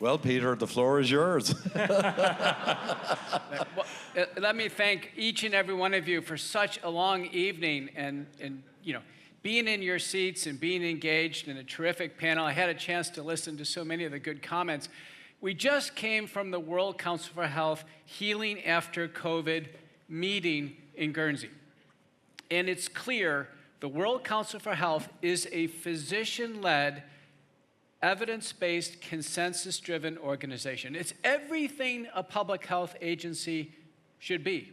Well, Peter, the floor is yours. Let me thank each and every one of you for such a long evening and you know, being in your seats and being engaged in a terrific panel. I had a chance to listen to so many of the good comments. We just came from the World Council for Health Healing After COVID meeting in Guernsey. And it's clear the World Council for Health is a physician-led, evidence-based, consensus-driven organization. It's everything a public health agency should be.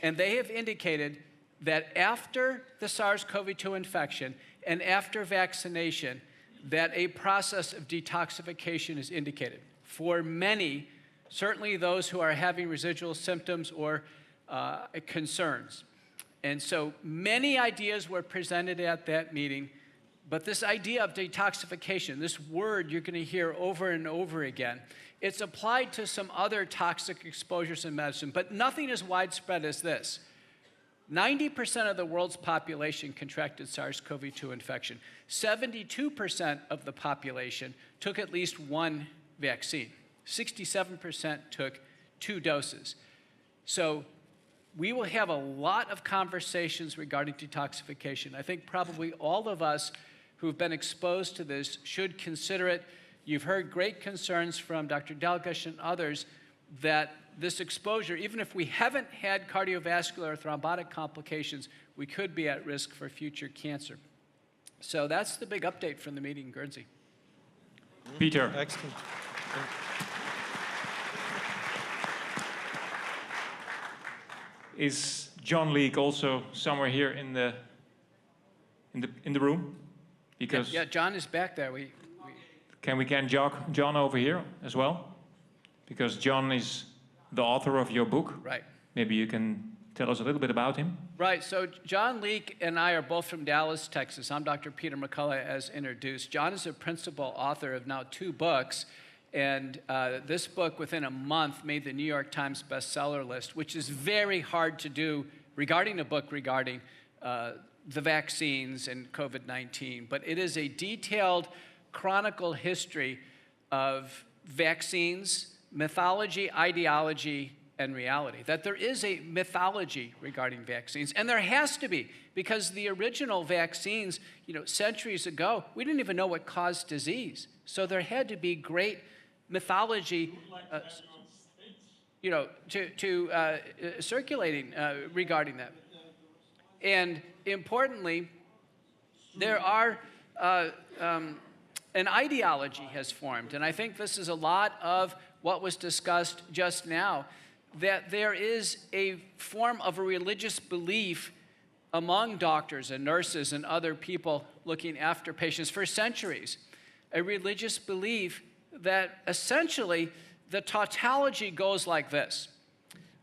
And they have indicated that after the SARS-CoV-2 infection and after vaccination, that a process of detoxification is indicated. For many, certainly those who are having residual symptoms or concerns. And so many ideas were presented at that meeting. But this idea of detoxification, this word you're going to hear over and over again, it's applied to some other toxic exposures in medicine, but nothing as widespread as this. 90% of the world's population contracted SARS-CoV-2 infection. 72% of the population took at least one vaccine. 67% took 2 doses. So we will have a lot of conversations regarding detoxification. I think probably all of us who've been exposed to this should consider it. You've heard great concerns from Dr. Dalgleish and others that this exposure, even if we haven't had cardiovascular or thrombotic complications, we could be at risk for future cancer. So that's the big update from the meeting in Guernsey. Peter. Excellent. Is John Leake also somewhere here in the room? Because yeah, John is back there. can we get John over here as well? Because John is the author of your book. Right. Maybe you can tell us a little bit about him. Right, so John Leake and I are both from Dallas, Texas. I'm Dr. Peter McCullough, as introduced. John is a principal author of now 2 books, and this book, within a month, made the New York Times bestseller list, which is very hard to do regarding a book regarding the vaccines and COVID-19. But it is a detailed chronicle history of vaccines, mythology, ideology, and reality. That there is a mythology regarding vaccines, and there has to be, because the original vaccines, centuries ago, we didn't even know what caused disease. So there had to be great mythology, circulating regarding that. And importantly, there are an ideology has formed, and I think this is a lot of what was discussed just now, that there is a form of a religious belief among doctors and nurses and other people looking after patients for centuries, a religious belief that essentially the tautology goes like this,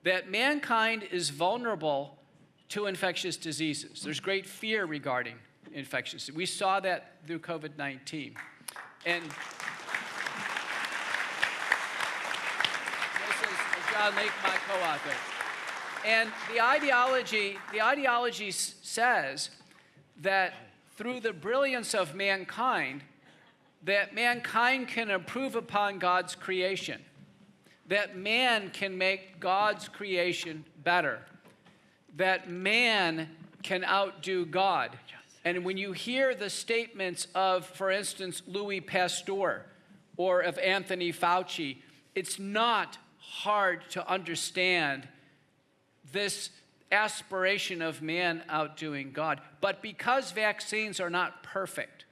that mankind is vulnerable to infectious diseases. There's great fear regarding infectious disease. We saw that through COVID-19. And this is John Leake, my co-author. And the ideology says that through the brilliance of mankind, that mankind can improve upon God's creation, that man can make God's creation better, that man can outdo God. And when you hear the statements of, for instance, Louis Pasteur or of Anthony Fauci, it's not hard to understand this aspiration of man outdoing God. But because vaccines are not perfect,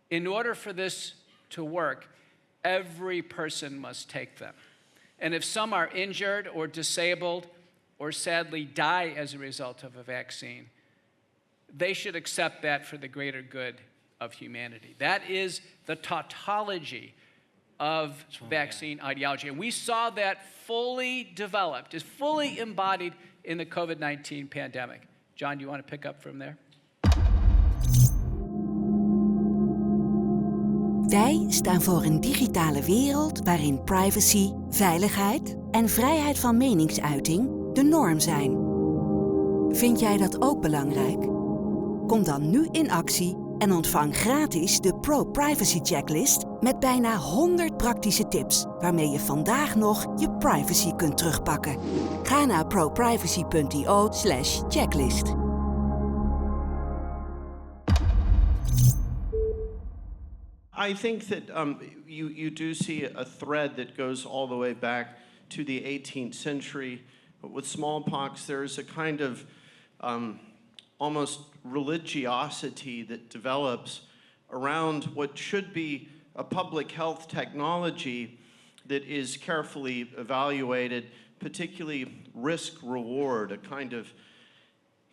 in order for this to work, every person must take them. And if some are injured or disabled or sadly die as a result of a vaccine, they should accept that for the greater good of humanity. That is the tautology of vaccine ideology. And we saw that fully developed, is fully embodied in the COVID-19 pandemic. John, do you want to pick up from there? Wij staan voor een digitale wereld waarin privacy, veiligheid en vrijheid van meningsuiting de norm zijn. Vind jij dat ook belangrijk? Kom dan nu in actie en ontvang gratis de Pro-Privacy Checklist met bijna 100 praktische tips waarmee je vandaag nog je privacy kunt terugpakken. Ga naar proprivacy.io/checklist. I think that you do see a thread that goes all the way back to the 18th century. But with smallpox, there's a kind of almost religiosity that develops around what should be a public health technology that is carefully evaluated, particularly risk-reward, a kind of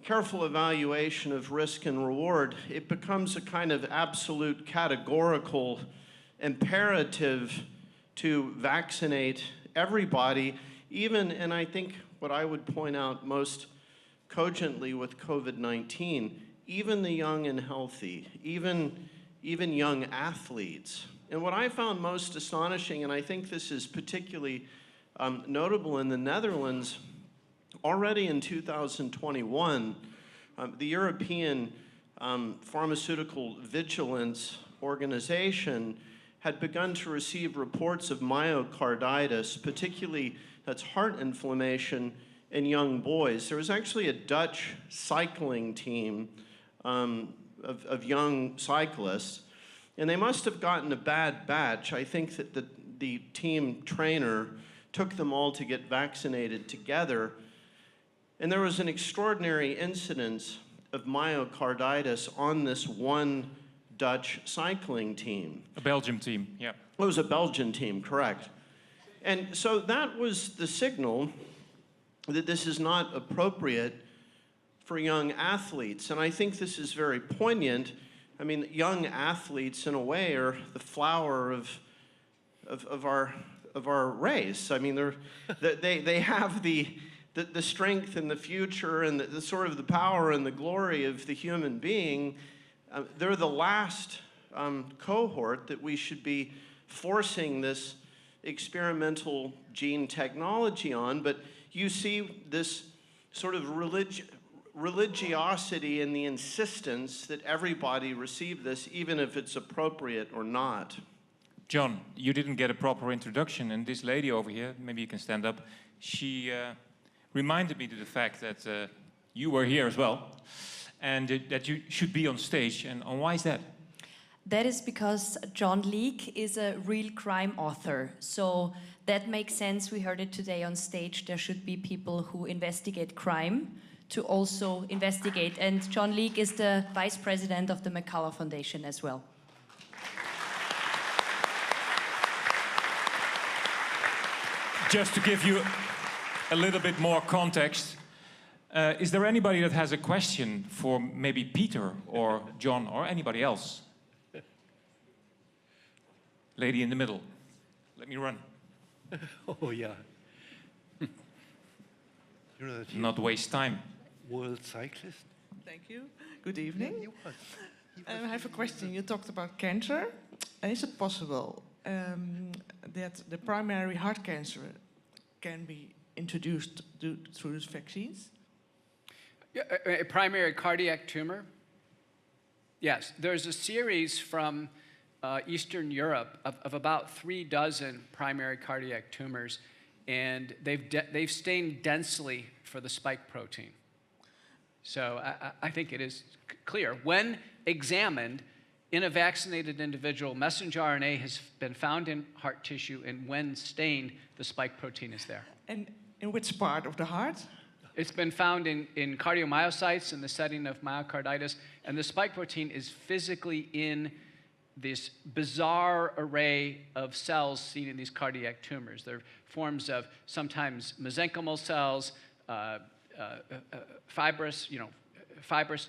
careful evaluation of risk and reward. It becomes a kind of absolute categorical imperative to vaccinate everybody, even, and I think what I would point out most cogently with COVID-19, even the young and healthy, even young athletes. And what I found most astonishing, and I think this is particularly notable in the Netherlands, already in 2021, the European Pharmaceutical Vigilance Organization had begun to receive reports of myocarditis, particularly that's heart inflammation in young boys. There was actually a Dutch cycling team of young cyclists, and they must have gotten a bad batch. I think that the team trainer took them all to get vaccinated together, and there was an extraordinary incidence of myocarditis on this one Dutch cycling team. A Belgium team, yeah. It was a Belgian team, correct. And so that was the signal that this is not appropriate for young athletes. And I think this is very poignant. I mean, young athletes, in a way, are the flower of our race. I mean, they have the strength and the future and the sort of the power and the glory of the human being. They're the last cohort that we should be forcing this experimental gene technology on. But you see this sort of religiosity and the insistence that everybody receive this, even if it's appropriate or not. John, you didn't get a proper introduction, and this lady over here, maybe you can stand up, she reminded me to the fact that you were here as well, and that you should be on stage. And why is that? That is because John Leake is a real crime author. So that makes sense. We heard it today on stage. There should be people who investigate crime to also investigate. And John Leake is the vice president of the McCullough Foundation as well. Just to give you a little bit more context, is there anybody that has a question for maybe Peter or John or anybody else? Lady in the middle. Let me run. Oh, yeah. Not waste time. World cyclist. Thank you. Good evening. I have a question. You talked about cancer. Is it possible that the primary heart cancer can be introduced through these vaccines? A primary cardiac tumor? Yes. There's a series from Eastern Europe of about 36 primary cardiac tumors, and they've stained densely for the spike protein. So I think it is clear. When examined in a vaccinated individual, messenger RNA has been found in heart tissue, and when stained, the spike protein is there. And in which part of the heart? It's been found in cardiomyocytes in the setting of myocarditis, and the spike protein is physically in this bizarre array of cells seen in these cardiac tumors. They're forms of sometimes mesenchymal cells, fibrous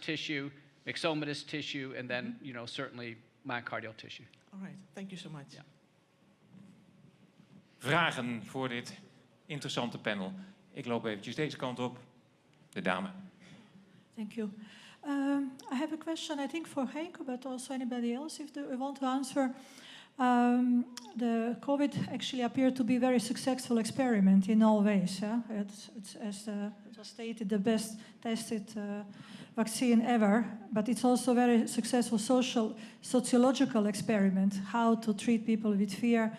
tissue, myxomatous tissue, and then, certainly myocardial tissue. All right, thank you so much. Yeah. Vragen voor dit interessante panel. Ik loop eventjes deze kant op. De dame. Thank you. I have a question, I think, for Henk, but also anybody else if they want to answer. The COVID actually appeared to be a very successful experiment in all ways. Yeah? It's as it was stated, the best tested vaccine ever, but it's also a very successful sociological experiment, how to treat people with fear.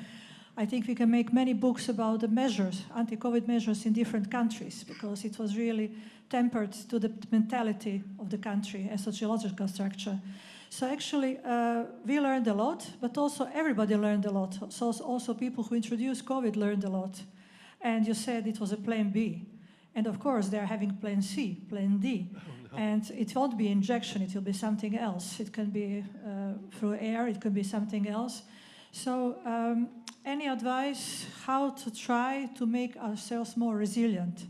I think we can make many books about the measures, anti-COVID measures in different countries, because it was really tempered to the mentality of the country and sociological structure. So actually, we learned a lot, but also everybody learned a lot. So also people who introduced COVID learned a lot. And you said it was a plan B. And of course, they're having plan C, plan D. Oh, no. And it won't be injection, it will be something else. It can be through air, it could be something else. So any advice how to try to make ourselves more resilient?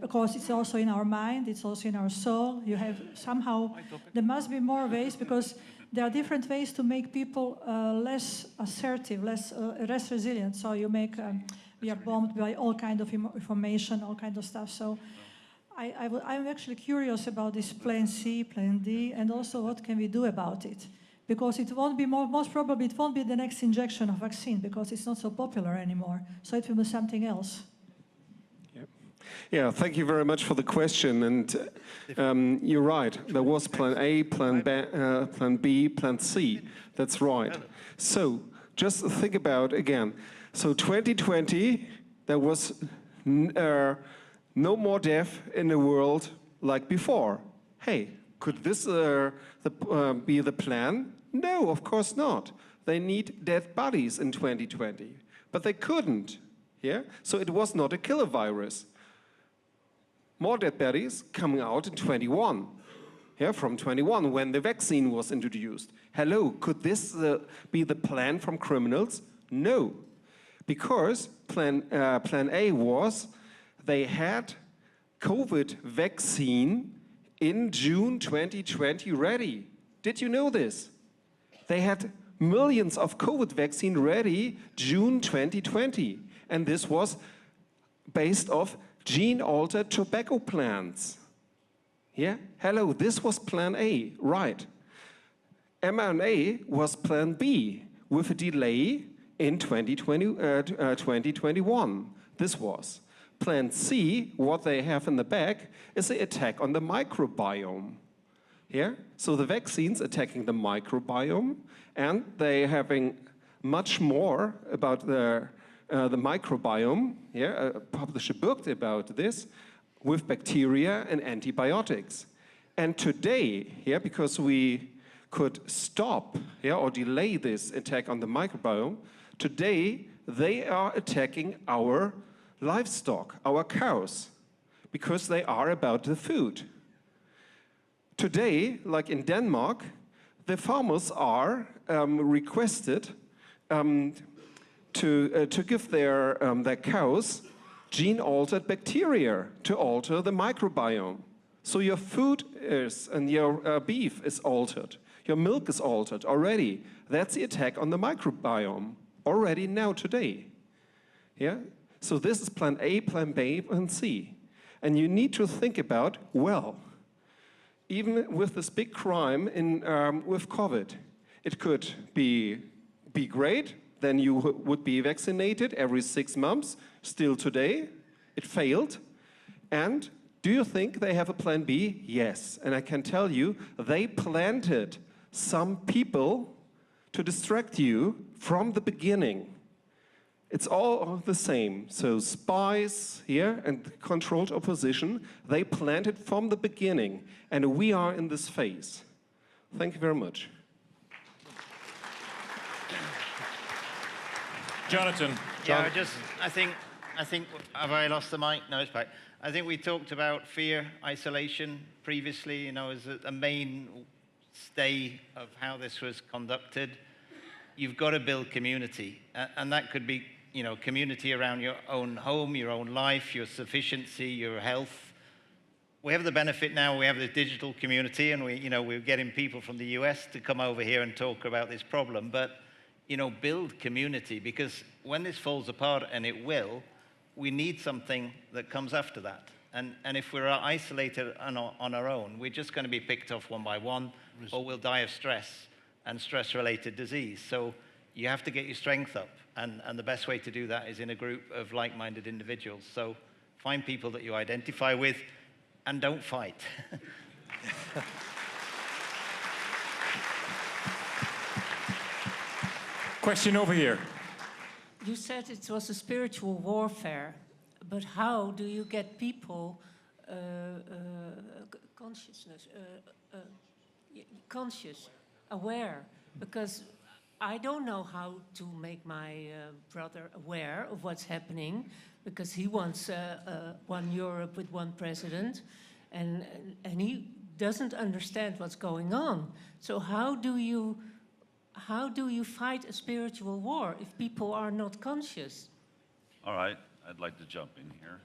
Because it's also in our mind, it's also in our soul. You have somehow, there must be more ways, because there are different ways to make people less assertive, less resilient. So you make, we are bombed by all kind of information, all kind of stuff. So I'm actually curious about this plan C, plan D, and also what can we do about it? Because it won't be most probably it won't be the next injection of vaccine, because it's not so popular anymore. So it will be something else. Yeah, thank you very much for the question. And you're right. There was plan A, plan B, plan C. That's right. So just think about again. So 2020, there was no more death in the world like before. Hey, could this be the plan? No, of course not. They need dead bodies in 2020, but they couldn't. Yeah, so it was not a killer virus. More dead bodies coming out in 21. Yeah, from 21 when the vaccine was introduced. Hello, could this be the plan from criminals? No, because plan A was they had COVID vaccine in June 2020 ready. Did you know this? They had millions of COVID vaccine ready June 2020. And this was based off gene-altered tobacco plants. Yeah? Hello, this was plan A, right. mRNA was plan B with a delay in 2021. This was. Plan C, what they have in the back, is the attack on the microbiome. Yeah? So the vaccines attacking the microbiome, and they having much more about the microbiome. Yeah? Publish a book about this with bacteria and antibiotics. And today, yeah, because we could stop, yeah, or delay this attack on the microbiome, today they are attacking our livestock, our cows, because they are about the food. Today, like in Denmark, the farmers are requested to give their cows gene-altered bacteria to alter the microbiome. So your food is, and your beef is altered. Your milk is altered already. That's the attack on the microbiome already now today. Yeah? So this is plan A, plan B, plan C. And you need to think about, well, even with this big crime with COVID, it could be great. Then you would be vaccinated every 6 months. Still today, it failed. And do you think they have a plan B? Yes. And I can tell you, they planted some people to distract you from the beginning. It's all the same. So spies here and controlled opposition, they planted from the beginning. And we are in this phase. Thank you very much. Jonathan. Yeah, I think, have I lost the mic? No, it's back. I think we talked about fear, isolation previously, you know, as a mainstay of how this was conducted. You've got to build community, and that could be, you know, community around your own home, your own life, your sufficiency, your health. We have the benefit now, we have the digital community, and we're getting people from the US to come over here and talk about this problem, but you know, build community, because when this falls apart, and it will, we need something that comes after that. And if we're isolated on our own, we're just going to be picked off one by one, or we'll die of stress and stress-related disease. So you have to get your strength up, and the best way to do that is in a group of like-minded individuals. So find people that you identify with, and don't fight. Question over here. You said it was a spiritual warfare, but how do you get people conscious, aware? Because I don't know how to make my brother aware of what's happening, because he wants one Europe with one president, and he doesn't understand what's going on. So how do you fight a spiritual war if people are not conscious? All right, I'd like to jump in here.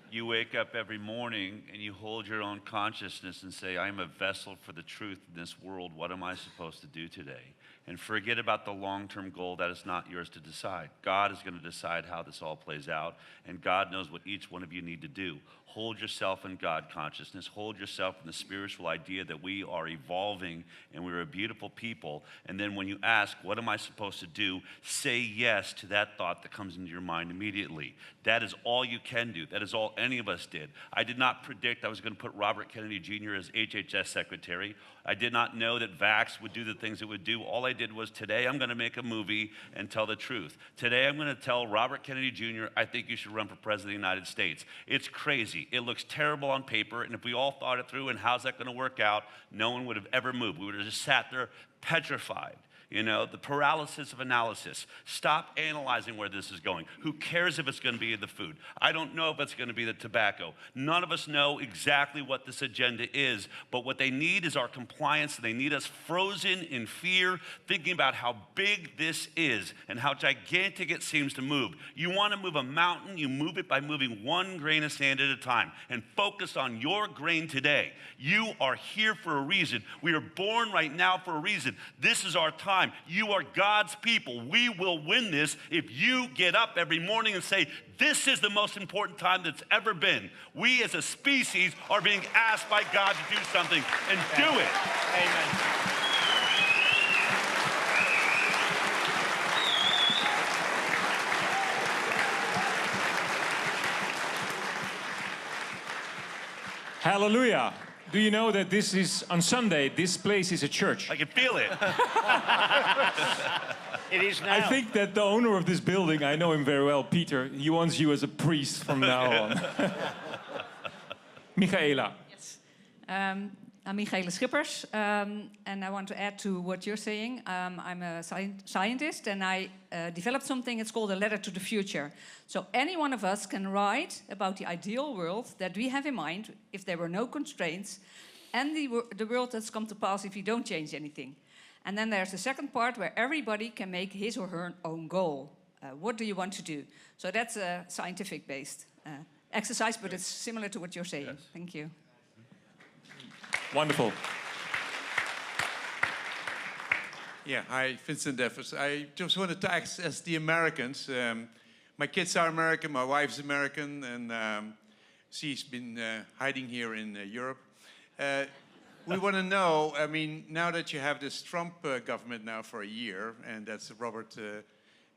You wake up every morning and you hold your own consciousness and say, I'm a vessel for the truth in this world. What am I supposed to do today? And forget about the long-term goal. That is not yours to decide. God is going to decide how this all plays out, and God knows what each one of you need to do. Hold yourself in God consciousness. Hold yourself in the spiritual idea that we are evolving and we're a beautiful people. And then when you ask, what am I supposed to do? Say yes to that thought that comes into your mind immediately. That is all you can do. That is all any of us did. I did not predict I was going to put Robert Kennedy Jr. as HHS Secretary. I did not know that Vax would do the things it would do. All I did was, today I'm going to make a movie and tell the truth. Today I'm going to tell Robert Kennedy Jr., I think you should run for President of the United States. It's crazy. It looks terrible on paper, and if we all thought it through and how's that going to work out, no one would have ever moved. We would have just sat there petrified. You know, the paralysis of analysis. Stop analyzing where this is going. Who cares if it's going to be the food? I don't know if it's going to be the tobacco. None of us know exactly what this agenda is, but what they need is our compliance. They need us frozen in fear, thinking about how big this is and how gigantic it seems to move. You want to move a mountain, you move it by moving one grain of sand at a time, and focus on your grain today. You are here for a reason. We are born right now for a reason. This is our time. You are God's people. We will win this if you get up every morning and say, this is the most important time that's ever been. We as a species are being asked by God to do something, and do it. Amen. Hallelujah. Do you know that this is, on Sunday, this place is a church? I can feel it. It is now. I think that the owner of this building, I know him very well, Peter, he wants you as a priest from now on. Michaela. Yes. I'm Michaela Schippers, and I want to add to what you're saying. I'm a scientist, and I developed something, it's called a letter to the future. So any one of us can write about the ideal world that we have in mind if there were no constraints, and the world that's come to pass if you don't change anything. And then there's the second part where everybody can make his or her own goal. What do you want to do? So that's a scientific-based exercise, but it's similar to what you're saying. Yes. Thank you. Wonderful. Yeah, hi, Vincent Devers. I just wanted to ask as the Americans. My kids are American, my wife's American, and she's been hiding here in Europe. We want to know, I mean, now that you have this Trump government now for a year, and that's Robert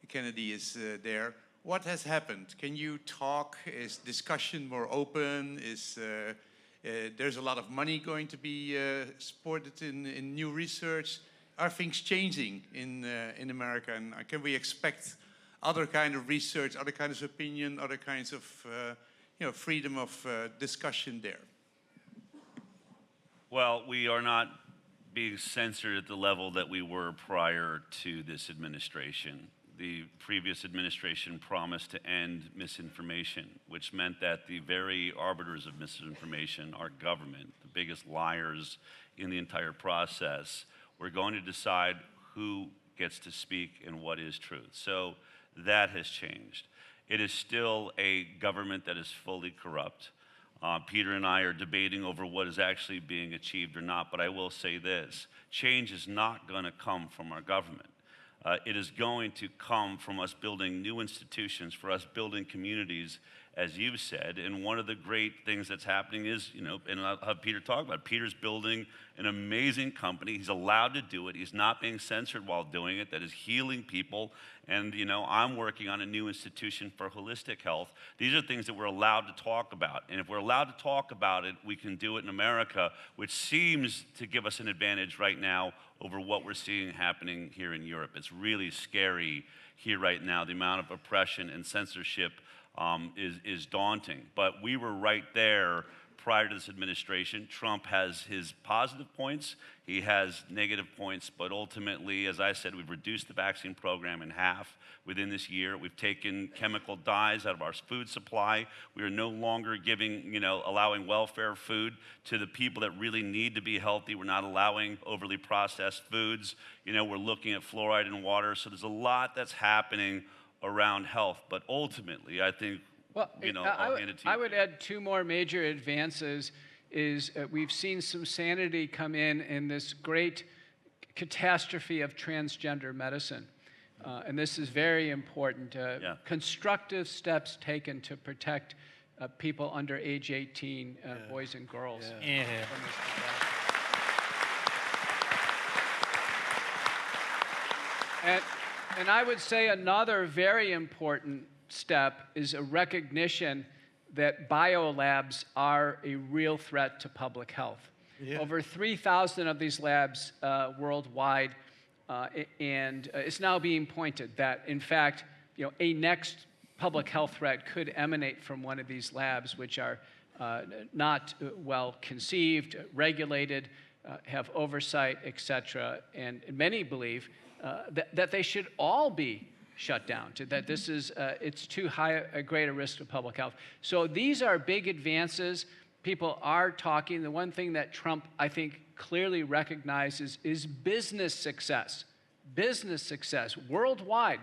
Kennedy is there, what has happened? Can you talk? Is discussion more open? Is there's a lot of money going to be supported in new research? Are things changing in America? And can we expect other kind of research, other kinds of opinion, other kinds of freedom of discussion there? Well, we are not being censored at the level that we were prior to this administration. The previous administration promised to end misinformation, which meant that the very arbiters of misinformation, our government, the biggest liars in the entire process, were going to decide who gets to speak and what is truth. So that has changed. It is still a government that is fully corrupt. Peter and I are debating over what is actually being achieved or not, but I will say this: change is not going to come from our government. It is going to come from us building new institutions, for us building communities, as you've said. And one of the great things that's happening is, and I'll have Peter talk about it, Peter's building an amazing company. He's allowed to do it. He's not being censored while doing it. That is healing people. And, I'm working on a new institution for holistic health. These are things that we're allowed to talk about. And if we're allowed to talk about it, we can do it in America, which seems to give us an advantage right now over what we're seeing happening here in Europe. It's really scary here right now. The amount of oppression and censorship is daunting. But we were right there prior to this administration. Trump has his positive points, he has negative points, but ultimately, as I said, we've reduced the vaccine program in half within this year. We've taken chemical dyes out of our food supply. We are no longer giving, allowing welfare food to the people that really need to be healthy. We're not allowing overly processed foods. We're looking at fluoride in water. So there's a lot that's happening around health, but ultimately, I think, well, I would add two more major advances. We've seen some sanity come in this great catastrophe of transgender medicine. And this is very important. Constructive steps taken to protect people under age 18, boys and girls. And I would say another very important step is a recognition that biolabs are a real threat to public health. Yeah. Over 3,000 of these labs worldwide, and it's now being pointed that, in fact, a next public health threat could emanate from one of these labs, which are not well conceived, regulated, have oversight, etc. And many believe that they should all be shut down, that this is, it's too high a great a risk to public health. So these are big advances. People are talking. The one thing that Trump, I think, clearly recognizes is business success worldwide.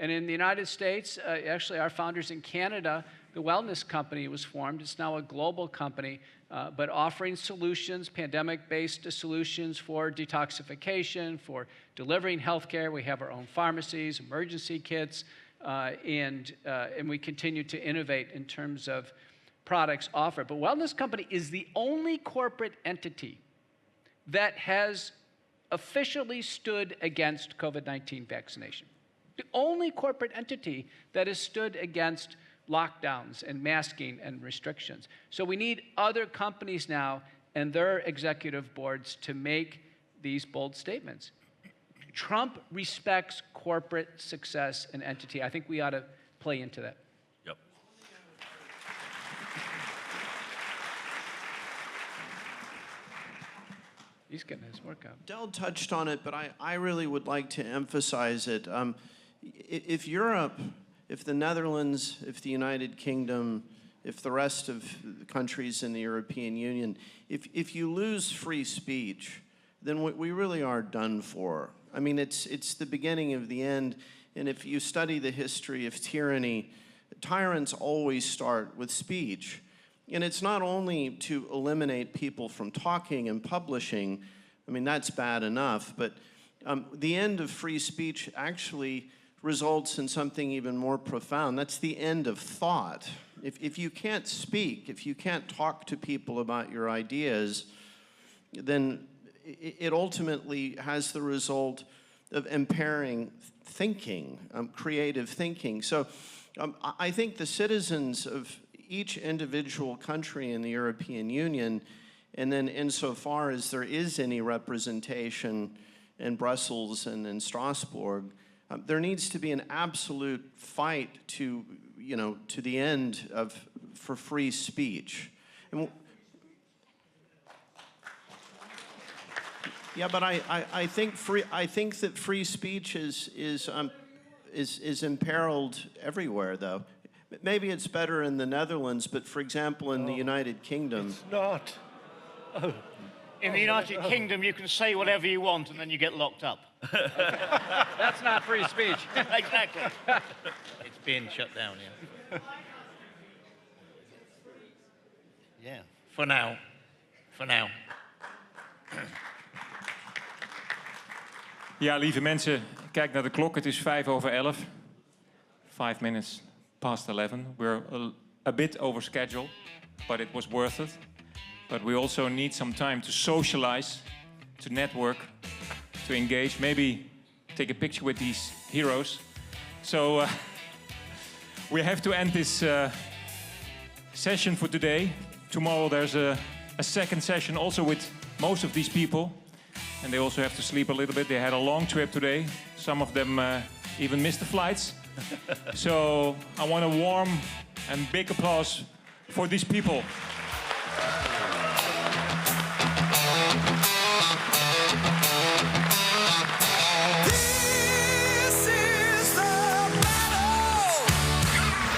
And in the United States, actually our founders in Canada, the Wellness Company was formed. It's now a global company, but offering solutions, pandemic-based solutions for detoxification, for delivering healthcare. We have our own pharmacies, emergency kits, and we continue to innovate in terms of products offered. But Wellness Company is the only corporate entity that has officially stood against COVID-19 vaccination. The only corporate entity that has stood against lockdowns and masking and restrictions. So we need other companies now and their executive boards to make these bold statements. Trump respects corporate success and entity. I think we ought to play into that. Yep. He's getting his workout. Del touched on it, but I really would like to emphasize it. If Europe, if the Netherlands, if the United Kingdom, if the rest of the countries in the European Union, if you lose free speech, then we really are done for. I mean, it's the beginning of the end. And if you study the history of tyranny, tyrants always start with speech. And it's not only to eliminate people from talking and publishing. I mean, that's bad enough. But the end of free speech actually results in something even more profound. That's the end of thought. If you can't speak, if you can't talk to people about your ideas, then it ultimately has the result of impairing thinking, creative thinking. So I think the citizens of each individual country in the European Union, and then insofar as there is any representation in Brussels and in Strasbourg, there needs to be an absolute fight to the end for free speech. And yeah, but I think that free speech is imperiled everywhere, though. Maybe it's better in the Netherlands, but for example, in the United Kingdom, it's not. Oh. In the United Kingdom, you can say whatever you want, and then you get locked up. That's not free speech. Exactly. It's being shut down, yeah. Yeah, for now. For now. Ja, lieve mensen, kijk naar de klok. Het is 11:05. 5 minutes past 11. We're a bit over schedule, but it was worth it. But we also need some time to socialize, to network, to engage, maybe take a picture with these heroes. So we have to end this session for today. Tomorrow there's a second session also with most of these people. And they also have to sleep a little bit. They had a long trip today. Some of them even missed the flights. So I want a warm and big applause for these people. This is the battle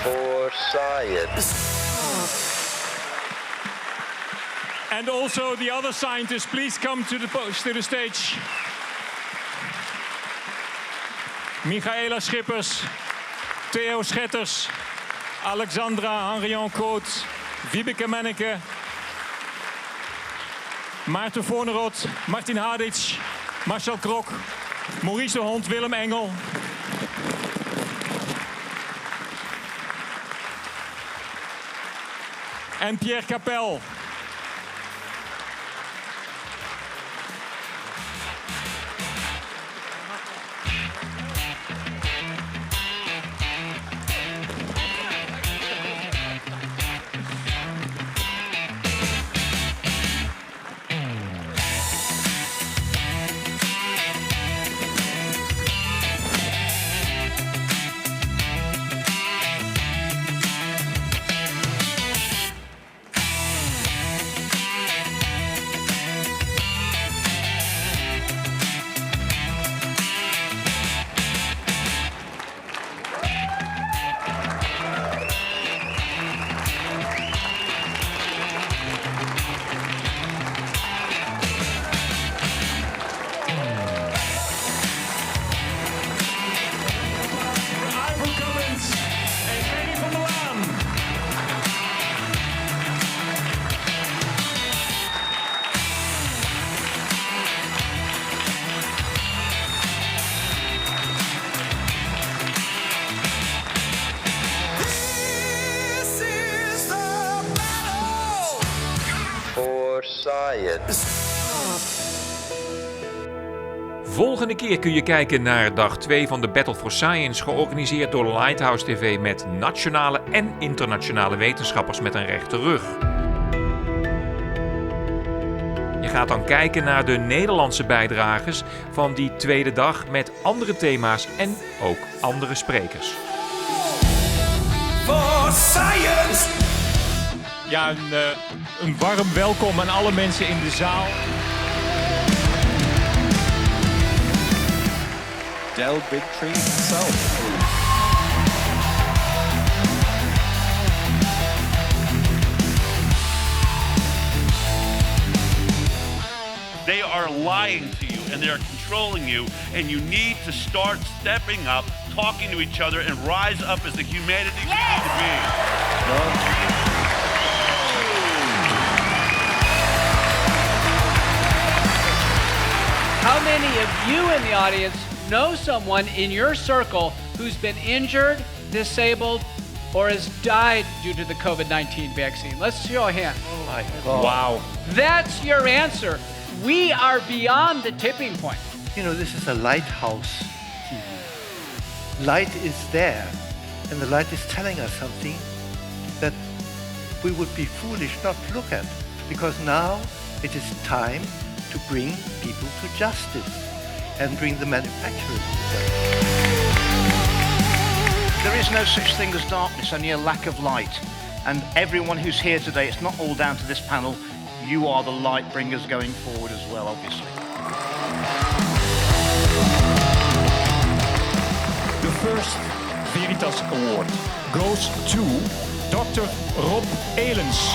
for science. And also the other scientists, please come to the stage. Michaela Schippers, Theo Schetters, Alexandra, Henrion-Caude, Wiebeke Menneke, Maarten Voornerot, Martin Hadic, Marcel Krok, Maurice de Hond, Willem Engel. En Pierre Capel. Science. Volgende keer kun je kijken naar dag 2 van de BattleForScience, georganiseerd door LightHouseTV met nationale en internationale wetenschappers met een rechte rug. Je gaat dan kijken naar de Nederlandse bijdragers van die tweede dag met andere thema's en ook andere sprekers. For science! Ja, een warm welkom aan alle mensen in de zaal. Bigtree himself. They are lying to you and they are controlling you, and you need to start stepping up, talking to each other, and rise up as the humanity we need to be. How many of you in the audience know someone in your circle who's been injured, disabled, or has died due to the COVID-19 vaccine? Let's show a hand. Oh my God. Wow. That's your answer. We are beyond the tipping point. You know, this is a lighthouse TV. Light is there, and the light is telling us something that we would be foolish not to look at, because now it is time to bring people to justice and bring the manufacturers to justice. There is no such thing as darkness, only a lack of light. And everyone who's here today, it's not all down to this panel. You are the light bringers going forward as well, obviously. The first Veritas Award goes to Dr. Rob Elens.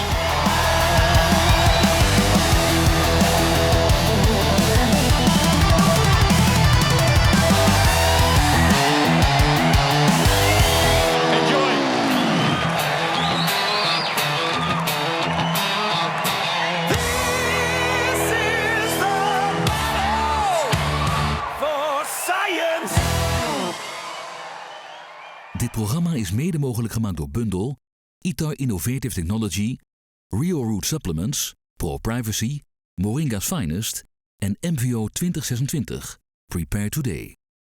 Dit programma is mede mogelijk gemaakt door Bundel, ITAR Innovative Technology, Real Root Supplements, Pro-Privacy, Moringa's Finest en MVO 2026. Prepare Today.